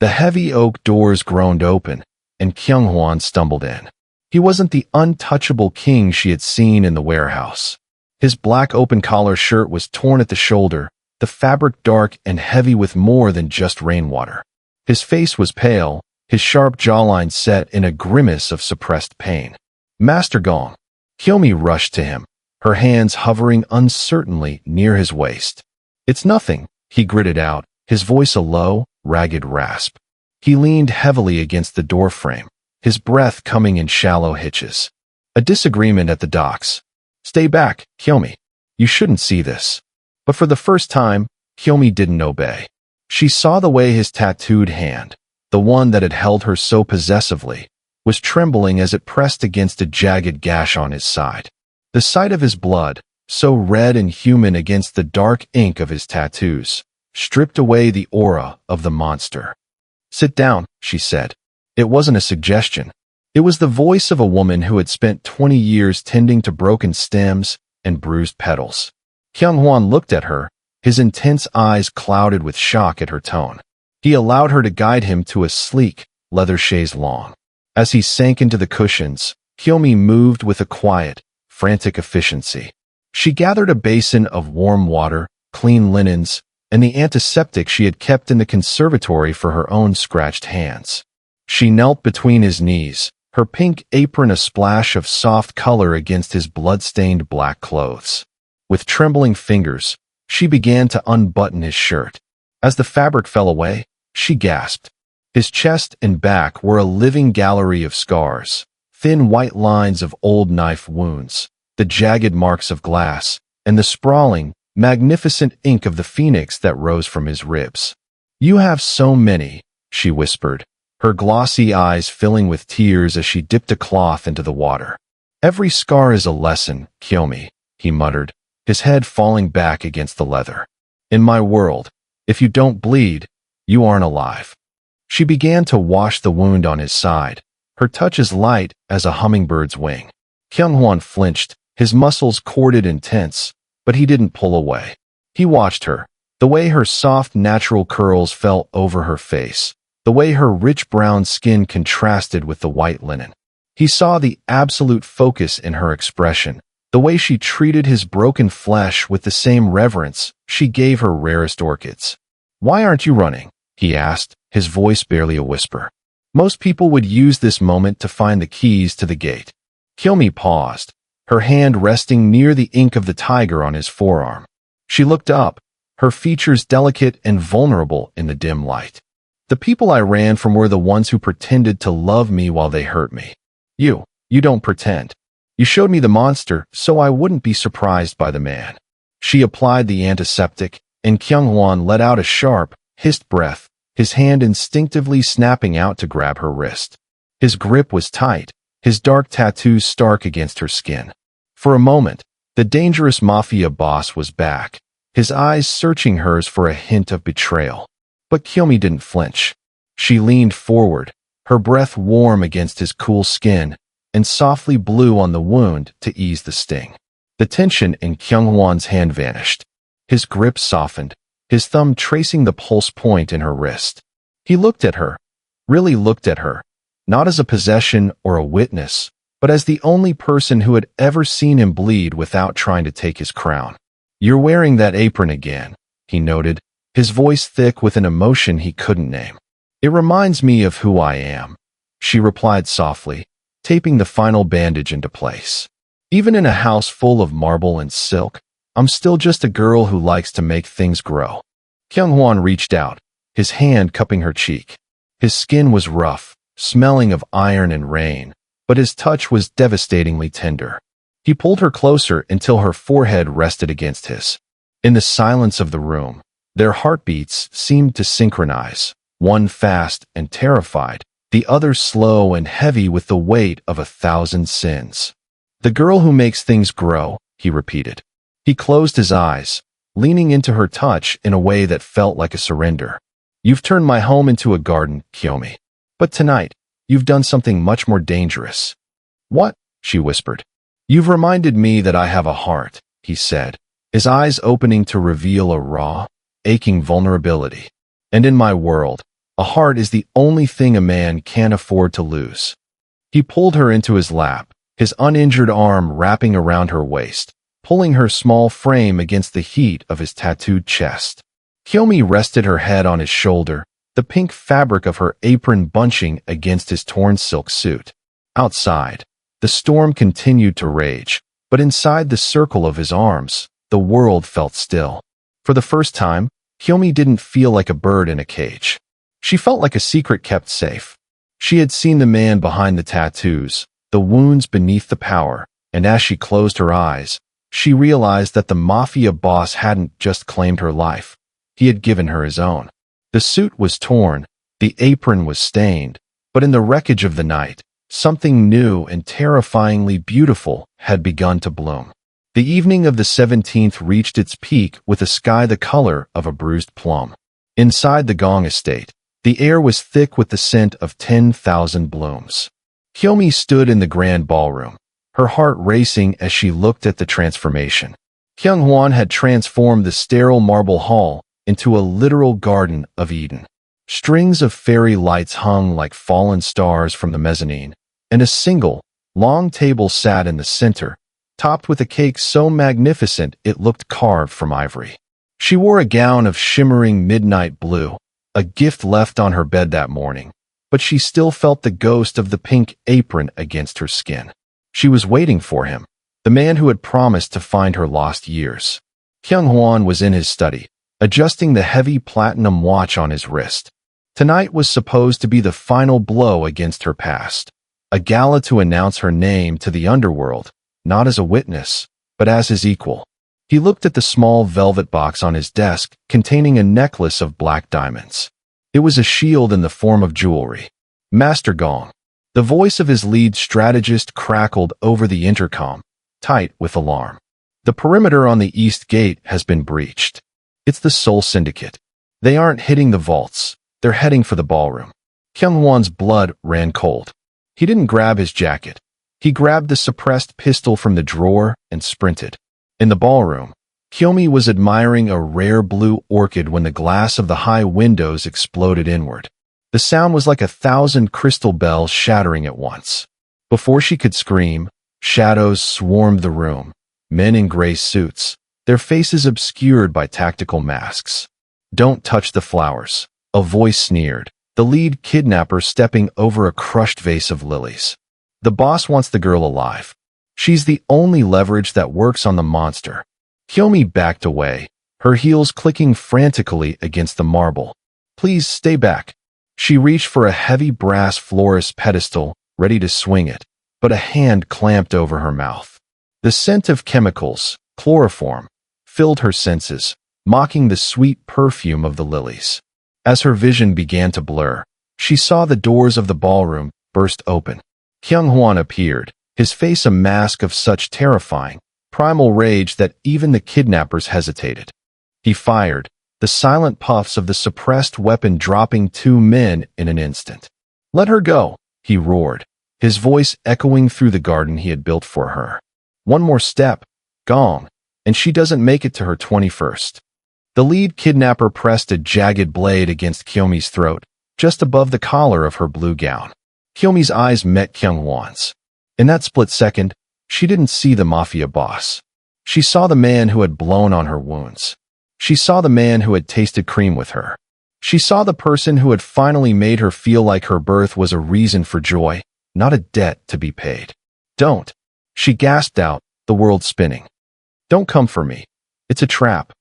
The heavy oak doors groaned open, and Kyung-hwan stumbled in. He wasn't the untouchable king she had seen in the warehouse. His black open-collar shirt was torn at the shoulder, the fabric dark and heavy with more than just rainwater. His face was pale, his sharp jawline set in a grimace of suppressed pain. "Master Gong." Kyomi rushed to him, her hands hovering uncertainly near his waist. "It's nothing," he gritted out, his voice a low, ragged rasp. He leaned heavily against the doorframe, his breath coming in shallow hitches. "A disagreement at the docks." "Stay back, Kyomi. You shouldn't see this." But for the first time, Kyomi didn't obey. She saw the way his tattooed hand, the one that had held her so possessively, was trembling as it pressed against a jagged gash on his side. The sight of his blood, so red and human against the dark ink of his tattoos, stripped away the aura of the monster. "Sit down," she said. It wasn't a suggestion. It was the voice of a woman who had spent 20 years tending to broken stems and bruised petals. Kyung-hwan looked at her, his intense eyes clouded with shock at her tone. He allowed her to guide him to a sleek, leather chaise lawn. As he sank into the cushions, Kyomi moved with a quiet, frantic efficiency. She gathered a basin of warm water, clean linens, and the antiseptic she had kept in the conservatory for her own scratched hands. She knelt between his knees, her pink apron a splash of soft color against his blood-stained black clothes. With trembling fingers, she began to unbutton his shirt. As the fabric fell away, she gasped. His chest and back were a living gallery of scars, thin white lines of old knife wounds, the jagged marks of glass, and the sprawling, magnificent ink of the phoenix that rose from his ribs. "You have so many," she whispered, her glossy eyes filling with tears as she dipped a cloth into the water. "Every scar is a lesson, Kyomi," he muttered, his head falling back against the leather. "In my world, if you don't bleed, you aren't alive." She began to wash the wound on his side, her touch as light as a hummingbird's wing. Kyung-hwan flinched, his muscles corded and tense, but he didn't pull away. He watched her, the way her soft natural curls fell over her face, the way her rich brown skin contrasted with the white linen. He saw the absolute focus in her expression, the way she treated his broken flesh with the same reverence she gave her rarest orchids. "Why aren't you running?" he asked, his voice barely a whisper. Most people would use this moment to find the keys to the gate. Kyomi paused, her hand resting near the ink of the tiger on his forearm. She looked up, her features delicate and vulnerable in the dim light. "The people I ran from were the ones who pretended to love me while they hurt me. You don't pretend. You showed me the monster, so I wouldn't be surprised by the man. She applied the antiseptic, and Kyung-hwan let out a sharp, hissed breath, his hand instinctively snapping out to grab her wrist. His grip was tight, his dark tattoos stark against her skin. For a moment, the dangerous Mafia boss was back, his eyes searching hers for a hint of betrayal. But Kyomi didn't flinch. She leaned forward, her breath warm against his cool skin, and softly blew on the wound to ease the sting. The tension in Kyung-hwan's hand vanished. His grip softened, his thumb tracing the pulse point in her wrist. He looked at her, really looked at her, not as a possession or a witness, but as the only person who had ever seen him bleed without trying to take his crown. "You're wearing that apron again," he noted, his voice thick with an emotion he couldn't name. "It reminds me of who I am," she replied softly, taping the final bandage into place. "Even in a house full of marble and silk, I'm still just a girl who likes to make things grow." Kyung-hwan reached out, his hand cupping her cheek. His skin was rough, smelling of iron and rain, but his touch was devastatingly tender. He pulled her closer until her forehead rested against his. In the silence of the room, their heartbeats seemed to synchronize, one fast and terrified, the other slow and heavy with the weight of 1,000 sins. "The girl who makes things grow," he repeated. He closed his eyes, leaning into her touch in a way that felt like a surrender. "You've turned my home into a garden, Kyomi. But tonight, you've done something much more dangerous." "What?" she whispered. "You've reminded me that I have a heart," he said, his eyes opening to reveal a raw, aching vulnerability. "And in my world, a heart is the only thing a man can't afford to lose." He pulled her into his lap, his uninjured arm wrapping around her waist, pulling her small frame against the heat of his tattooed chest. Kyomi rested her head on his shoulder, the pink fabric of her apron bunching against his torn silk suit. Outside, the storm continued to rage, but inside the circle of his arms, the world felt still. For the first time, Kyomi didn't feel like a bird in a cage. She felt like a secret kept safe. She had seen the man behind the tattoos, the wounds beneath the power, and as she closed her eyes, she realized that the Mafia boss hadn't just claimed her life. He had given her his own. The suit was torn, the apron was stained, but in the wreckage of the night, something new and terrifyingly beautiful had begun to bloom. The evening of the 17th reached its peak with a sky the color of a bruised plum. Inside the Gong estate, the air was thick with the scent of 10,000 blooms. Kyomi stood in the grand ballroom, her heart racing as she looked at the transformation. Kyung-hwan had transformed the sterile marble hall into a literal Garden of Eden. Strings of fairy lights hung like fallen stars from the mezzanine, and a single, long table sat in the center, topped with a cake so magnificent it looked carved from ivory. She wore a gown of shimmering midnight blue, a gift left on her bed that morning, but she still felt the ghost of the pink apron against her skin. She was waiting for him, the man who had promised to find her lost years. Kyung-hwan was in his study, adjusting the heavy platinum watch on his wrist. Tonight was supposed to be the final blow against her past, a gala to announce her name to the underworld, not as a witness, but as his equal. He looked at the small velvet box on his desk containing a necklace of black diamonds. It was a shield in the form of jewelry. "Master Gong." The voice of his lead strategist crackled over the intercom, tight with alarm. "The perimeter on the east gate has been breached. It's the Soul Syndicate. They aren't hitting the vaults. They're heading for the ballroom." Kyung-hwan's blood ran cold. He didn't grab his jacket. He grabbed the suppressed pistol from the drawer and sprinted. In the ballroom, Kyomi was admiring a rare blue orchid when the glass of the high windows exploded inward. The sound was like 1,000 crystal bells shattering at once. Before she could scream, shadows swarmed the room, men in gray suits, their faces obscured by tactical masks. "Don't touch the flowers," a voice sneered, the lead kidnapper stepping over a crushed vase of lilies. "The boss wants the girl alive. She's the only leverage that works on the monster." Kyomi backed away, her heels clicking frantically against the marble. "Please stay back." She reached for a heavy brass Florist pedestal, ready to swing it, but a hand clamped over her mouth. The scent of chemicals, chloroform, filled her senses, mocking the sweet perfume of the lilies. As her vision began to blur, she saw the doors of the ballroom burst open. Kyung-hwan appeared, his face a mask of such terrifying, primal rage that even the kidnappers hesitated. He fired, the silent puffs of the suppressed weapon dropping 2 men in an instant. "Let her go," he roared, his voice echoing through the garden he had built for her. "One more step, Gong, and she doesn't make it to her 21st. The lead kidnapper pressed a jagged blade against Kyomi's throat, just above the collar of her blue gown. Kyomi's eyes met Kyung-hwan's. In that split second, she didn't see the Mafia boss. She saw the man who had blown on her wounds. She saw the man who had tasted cream with her. She saw the person who had finally made her feel like her birth was a reason for joy, not a debt to be paid. "Don't," she gasped out, the world spinning. "Don't come for me. It's a trap.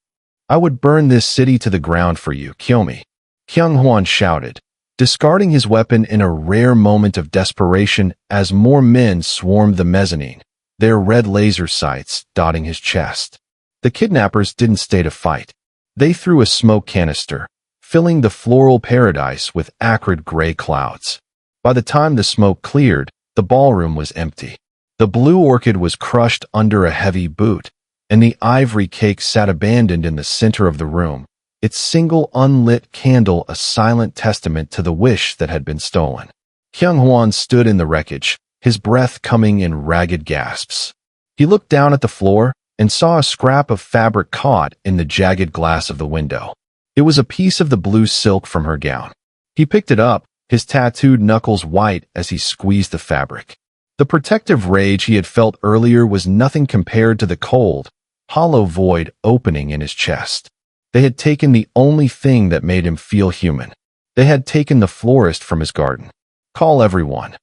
I would burn this city to the ground for you, Kyomi." Kyung-hwan shouted, discarding his weapon in a rare moment of desperation as more men swarmed the mezzanine, their red laser sights dotting his chest. The kidnappers didn't stay to fight. They threw a smoke canister, filling the floral paradise with acrid gray clouds. By the time the smoke cleared, the ballroom was empty. The blue orchid was crushed under a heavy boot, and the ivory cake sat abandoned in the center of the room, its single unlit candle a silent testament to the wish that had been stolen. Kyung-hwan stood in the wreckage, his breath coming in ragged gasps. He looked down at the floor and saw a scrap of fabric caught in the jagged glass of the window. It was a piece of the blue silk from her gown. He picked it up, his tattooed knuckles white as he squeezed the fabric. The protective rage he had felt earlier was nothing compared to the cold, hollow void opening in his chest. They had taken the only thing that made him feel human. They had taken the florist from his garden. "Call everyone,"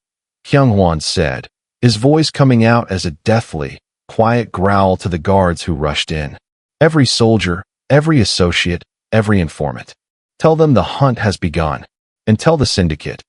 Kyung-hwan said, his voice coming out as a deathly, quiet growl to the guards who rushed in. "Every soldier, every associate, every informant. Tell them the hunt has begun. And tell the syndicate,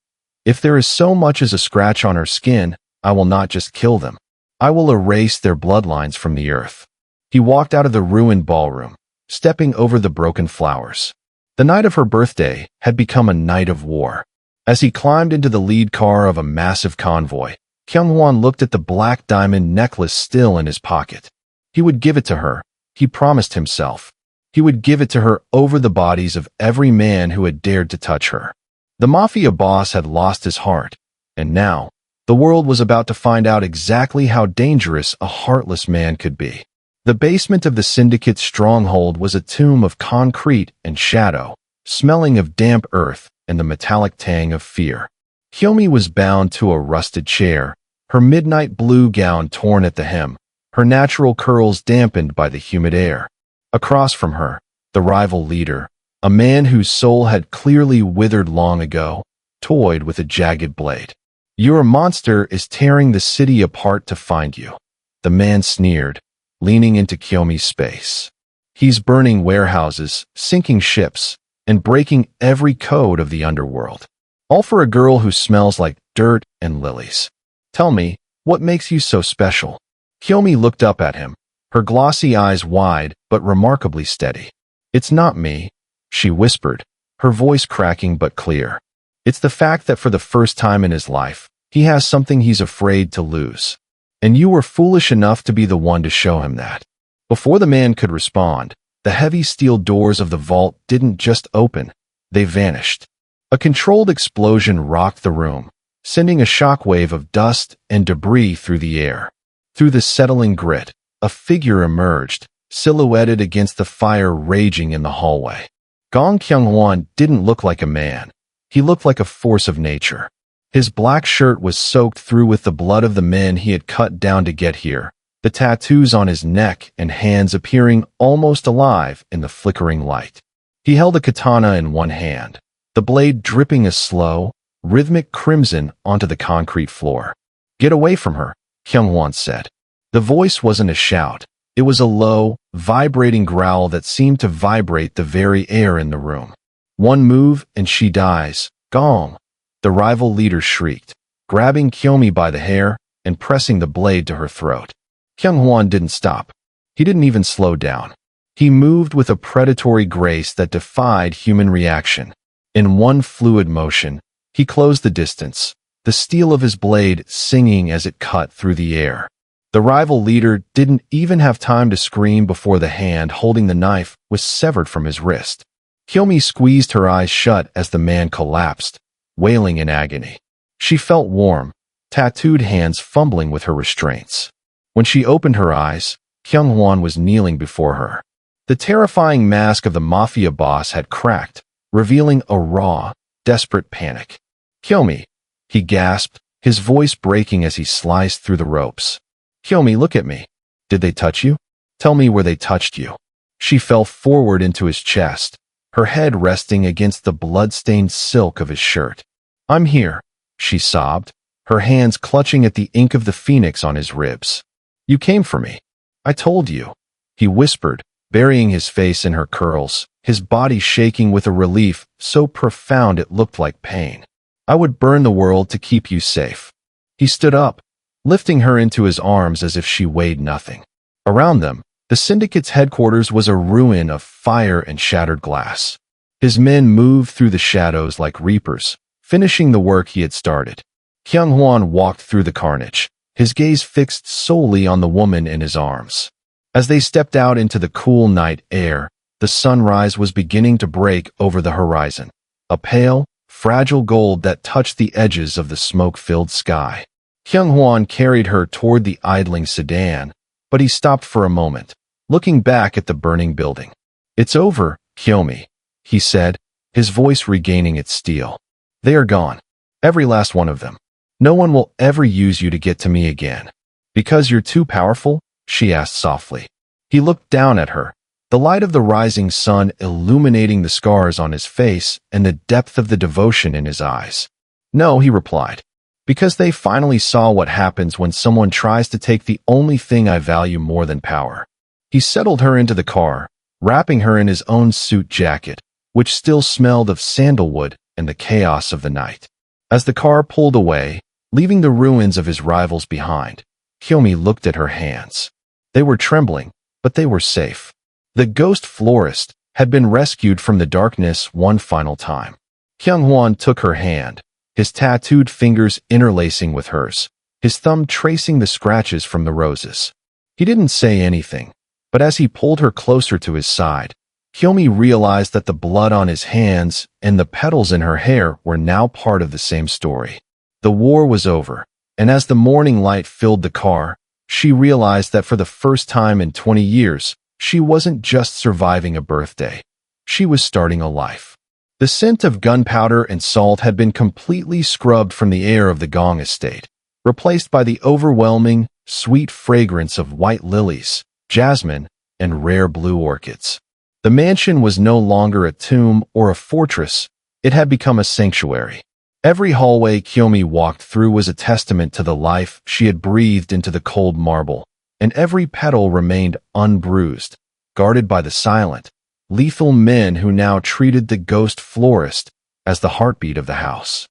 if there is so much as a scratch on her skin, I will not just kill them. I will erase their bloodlines from the earth." He walked out of the ruined ballroom, stepping over the broken flowers. The night of her birthday had become a night of war. As he climbed into the lead car of a massive convoy, Kyung-hwan looked at the black diamond necklace still in his pocket. He would give it to her, he promised himself. He would give it to her over the bodies of every man who had dared to touch her. The Mafia boss had lost his heart, and now, the world was about to find out exactly how dangerous a heartless man could be. The basement of the syndicate's stronghold was a tomb of concrete and shadow, smelling of damp earth and the metallic tang of fear. Kyomi was bound to a rusted chair, her midnight blue gown torn at the hem, her natural curls dampened by the humid air. Across from her, the rival leader, a man whose soul had clearly withered long ago, toyed with a jagged blade. "Your monster is tearing the city apart to find you," the man sneered, leaning into Kyomi's space. "He's burning warehouses, sinking ships, and breaking every code of the underworld. All for a girl who smells like dirt and lilies. Tell me, what makes you so special?" Kyomi looked up at him, her glossy eyes wide but remarkably steady. "It's not me," she whispered, her voice cracking but clear. "It's the fact that for the first time in his life, he has something he's afraid to lose. And you were foolish enough to be the one to show him that." Before the man could respond, the heavy steel doors of the vault didn't just open, they vanished. A controlled explosion rocked the room, sending a shockwave of dust and debris through the air. Through the settling grit, a figure emerged, silhouetted against the fire raging in the hallway. Gong Kyung-hwan didn't look like a man. He looked like a force of nature. His black shirt was soaked through with the blood of the men he had cut down to get here, the tattoos on his neck and hands appearing almost alive in the flickering light. He held a katana in one hand, the blade dripping a slow, rhythmic crimson onto the concrete floor. "Get away from her," Kyung-hwan said. The voice wasn't a shout. It was a low, vibrating growl that seemed to vibrate the very air in the room. "One move and she dies, Gong," the rival leader shrieked, grabbing Kyomi by the hair and pressing the blade to her throat. Kyung-hwan didn't stop. He didn't even slow down. He moved with a predatory grace that defied human reaction. In one fluid motion, he closed the distance, the steel of his blade singing as it cut through the air. The rival leader didn't even have time to scream before the hand holding the knife was severed from his wrist. Kyomi squeezed her eyes shut as the man collapsed, wailing in agony. She felt warm, tattooed hands fumbling with her restraints. When she opened her eyes, Kyung-hwan was kneeling before her. The terrifying mask of the Mafia boss had cracked, revealing a raw, desperate panic. "Kyomi," he gasped, his voice breaking as he sliced through the ropes. "Kyomi, look at me. Did they touch you? Tell me where they touched you." She fell forward into his chest, her head resting against the blood-stained silk of his shirt. "I'm here," she sobbed, her hands clutching at the ink of the phoenix on his ribs. "You came for me. I told you," he whispered, burying his face in her curls, his body shaking with a relief so profound it looked like pain. "I would burn the world to keep you safe." He stood up, lifting her into his arms as if she weighed nothing. Around them, the syndicate's headquarters was a ruin of fire and shattered glass. His men moved through the shadows like reapers, finishing the work he had started. Kyung-hwan walked through the carnage, his gaze fixed solely on the woman in his arms. As they stepped out into the cool night air, the sunrise was beginning to break over the horizon, a pale, fragile gold that touched the edges of the smoke-filled sky. Kyung-hwan carried her toward the idling sedan, but he stopped for a moment, looking back at the burning building. "It's over, Kyomi," he said, his voice regaining its steel. "They are gone. Every last one of them. No one will ever use you to get to me again." "Because you're too powerful?" she asked softly. He looked down at her, the light of the rising sun illuminating the scars on his face and the depth of the devotion in his eyes. "No," he replied. "Because they finally saw what happens when someone tries to take the only thing I value more than power." He settled her into the car, wrapping her in his own suit jacket, which still smelled of sandalwood and the chaos of the night. As the car pulled away, leaving the ruins of his rivals behind, Kyomi looked at her hands. They were trembling, but they were safe. The ghost florist had been rescued from the darkness one final time. Kyung-hwan took her hand, his tattooed fingers interlacing with hers, his thumb tracing the scratches from the roses. He didn't say anything, but as he pulled her closer to his side, Kyomi realized that the blood on his hands and the petals in her hair were now part of the same story. The war was over, and as the morning light filled the car, she realized that for the first time in 20 years, she wasn't just surviving a birthday. She was starting a life. The scent of gunpowder and salt had been completely scrubbed from the air of the Gong estate, replaced by the overwhelming, sweet fragrance of white lilies, jasmine, and rare blue orchids. The mansion was no longer a tomb or a fortress. It had become a sanctuary. Every hallway Kyomi walked through was a testament to the life she had breathed into the cold marble, and every petal remained unbruised, guarded by the silent, lethal men who now treated the ghost florist as the heartbeat of the house.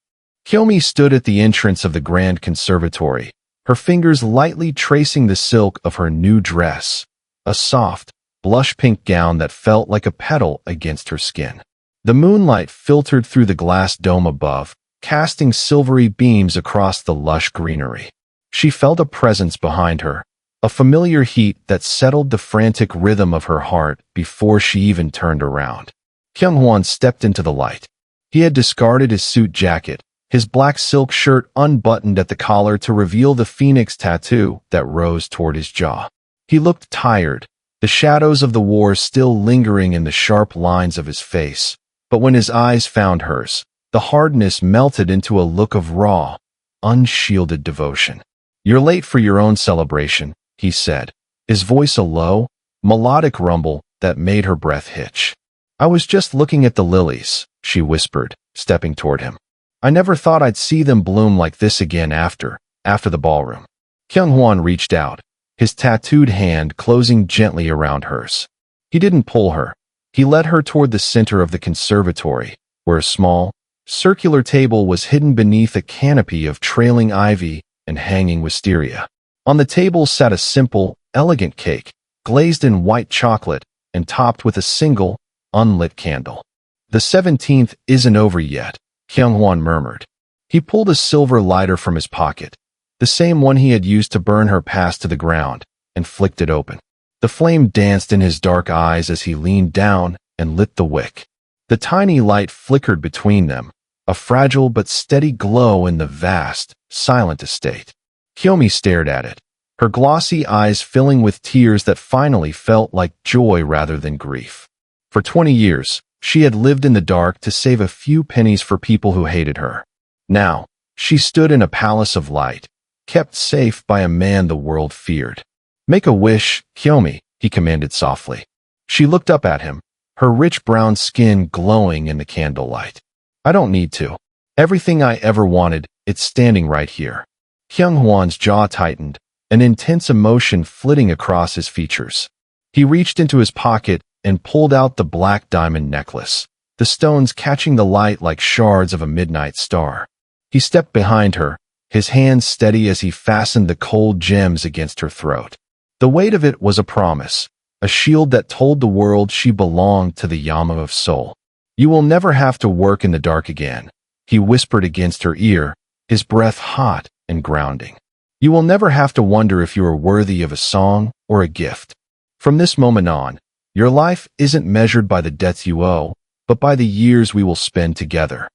Kyomi stood at the entrance of the grand conservatory, her fingers lightly tracing the silk of her new dress, a soft, blush-pink gown that felt like a petal against her skin. The moonlight filtered through the glass dome above, casting silvery beams across the lush greenery. She felt a presence behind her, a familiar heat that settled the frantic rhythm of her heart before she even turned around. Kyung-hwan stepped into the light. He had discarded his suit jacket, his black silk shirt unbuttoned at the collar to reveal the phoenix tattoo that rose toward his jaw. He looked tired, the shadows of the war still lingering in the sharp lines of his face, but when his eyes found hers, the hardness melted into a look of raw, unshielded devotion. "You're late for your own celebration," he said, his voice a low, melodic rumble that made her breath hitch. "I was just looking at the lilies," she whispered, stepping toward him. "I never thought I'd see them bloom like this again after the ballroom." Kyung-hwan reached out, his tattooed hand closing gently around hers. He didn't pull her. He led her toward the center of the conservatory, where a small, circular table was hidden beneath a canopy of trailing ivy and hanging wisteria. On the table sat a simple, elegant cake, glazed in white chocolate and topped with a single, unlit candle. "The 17th isn't over yet," Kyung-hwan murmured. He pulled a silver lighter from his pocket, the same one he had used to burn her past to the ground, and flicked it open. The flame danced in his dark eyes as he leaned down and lit the wick. The tiny light flickered between them, a fragile but steady glow in the vast, silent estate. Kyomi stared at it, her glossy eyes filling with tears that finally felt like joy rather than grief. For 20 years, she had lived in the dark to save a few pennies for people who hated her. Now, she stood in a palace of light, kept safe by a man the world feared. "Make a wish, Kyomi," he commanded softly. She looked up at him, her rich brown skin glowing in the candlelight. "I don't need to. Everything I ever wanted, it's standing right here." Kyung-hwan's jaw tightened, an intense emotion flitting across his features. He reached into his pocket and pulled out the black diamond necklace, the stones catching the light like shards of a midnight star. He stepped behind her, his hands steady as he fastened the cold gems against her throat. The weight of it was a promise, a shield that told the world she belonged to the Yama of Soul. "You will never have to work in the dark again," he whispered against her ear, his breath hot and grounding. "You will never have to wonder if you are worthy of a song or a gift. From this moment on, your life isn't measured by the debts you owe, but by the years we will spend together."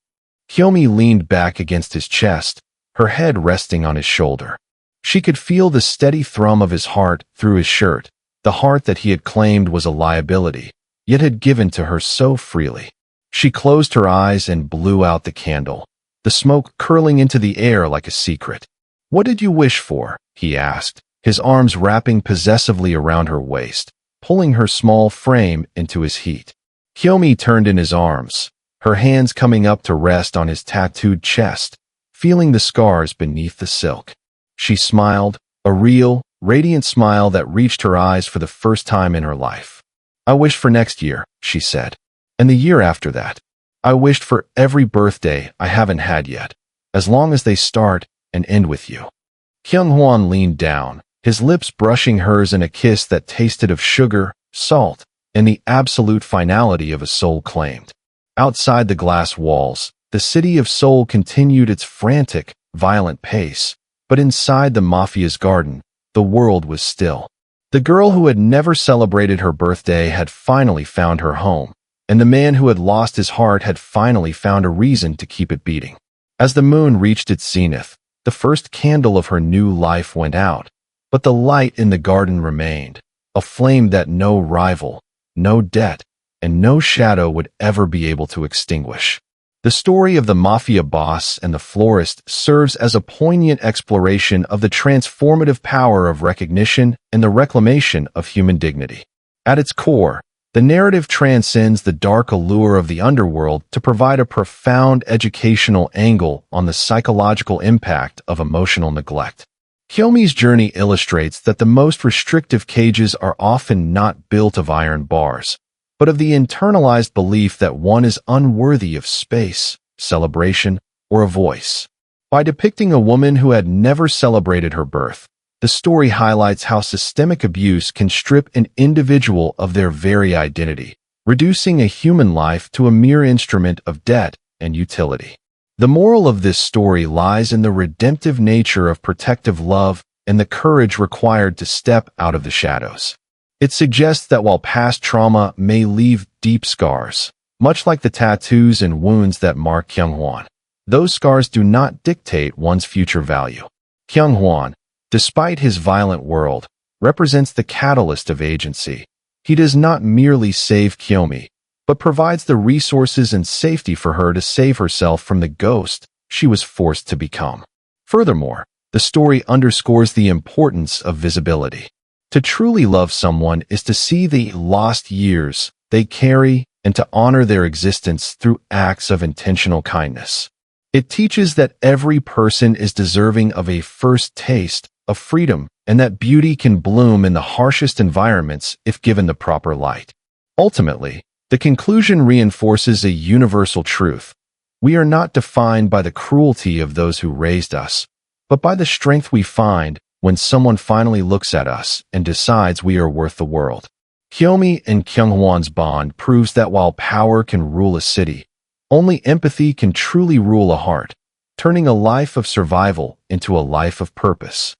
Kyomi leaned back against his chest, her head resting on his shoulder. She could feel the steady thrum of his heart through his shirt, the heart that he had claimed was a liability, yet had given to her so freely. She closed her eyes and blew out the candle, the smoke curling into the air like a secret. "What did you wish for?" he asked, his arms wrapping possessively around her waist, pulling her small frame into his heat. Kyomi turned in his arms, her hands coming up to rest on his tattooed chest, feeling the scars beneath the silk. She smiled, a real, radiant smile that reached her eyes for the first time in her life. "I wish for next year," she said, "and the year after that. I wished for every birthday I haven't had yet, as long as they start and end with you." Kyung-hwan leaned down, his lips brushing hers in a kiss that tasted of sugar, salt, and the absolute finality of a soul claimed. Outside the glass walls, the city of Seoul continued its frantic, violent pace, but inside the Mafia's garden, the world was still. The girl who had never celebrated her birthday had finally found her home, and the man who had lost his heart had finally found a reason to keep it beating. As the moon reached its zenith, the first candle of her new life went out, but the light in the garden remained, a flame that no rival, no debt, and no shadow would ever be able to extinguish. The story of the Mafia boss and the florist serves as a poignant exploration of the transformative power of recognition and the reclamation of human dignity. At its core, the narrative transcends the dark allure of the underworld to provide a profound educational angle on the psychological impact of emotional neglect. Kyomi's journey illustrates that the most restrictive cages are often not built of iron bars, but of the internalized belief that one is unworthy of space, celebration, or a voice. By depicting a woman who had never celebrated her birth, the story highlights how systemic abuse can strip an individual of their very identity, reducing a human life to a mere instrument of debt and utility. The moral of this story lies in the redemptive nature of protective love and the courage required to step out of the shadows. It suggests that while past trauma may leave deep scars, much like the tattoos and wounds that mark Kyung-hwan, those scars do not dictate one's future value. Kyung-hwan, despite his violent world, represents the catalyst of agency. He does not merely save Kyomi, but provides the resources and safety for her to save herself from the ghost she was forced to become. Furthermore, the story underscores the importance of visibility. To truly love someone is to see the lost years they carry and to honor their existence through acts of intentional kindness. It teaches that every person is deserving of a first taste of freedom and that beauty can bloom in the harshest environments if given the proper light. Ultimately, the conclusion reinforces a universal truth. We are not defined by the cruelty of those who raised us, but by the strength we find when someone finally looks at us and decides we are worth the world. Kyomi and Kyung-hwan's bond proves that while power can rule a city, only empathy can truly rule a heart, turning a life of survival into a life of purpose.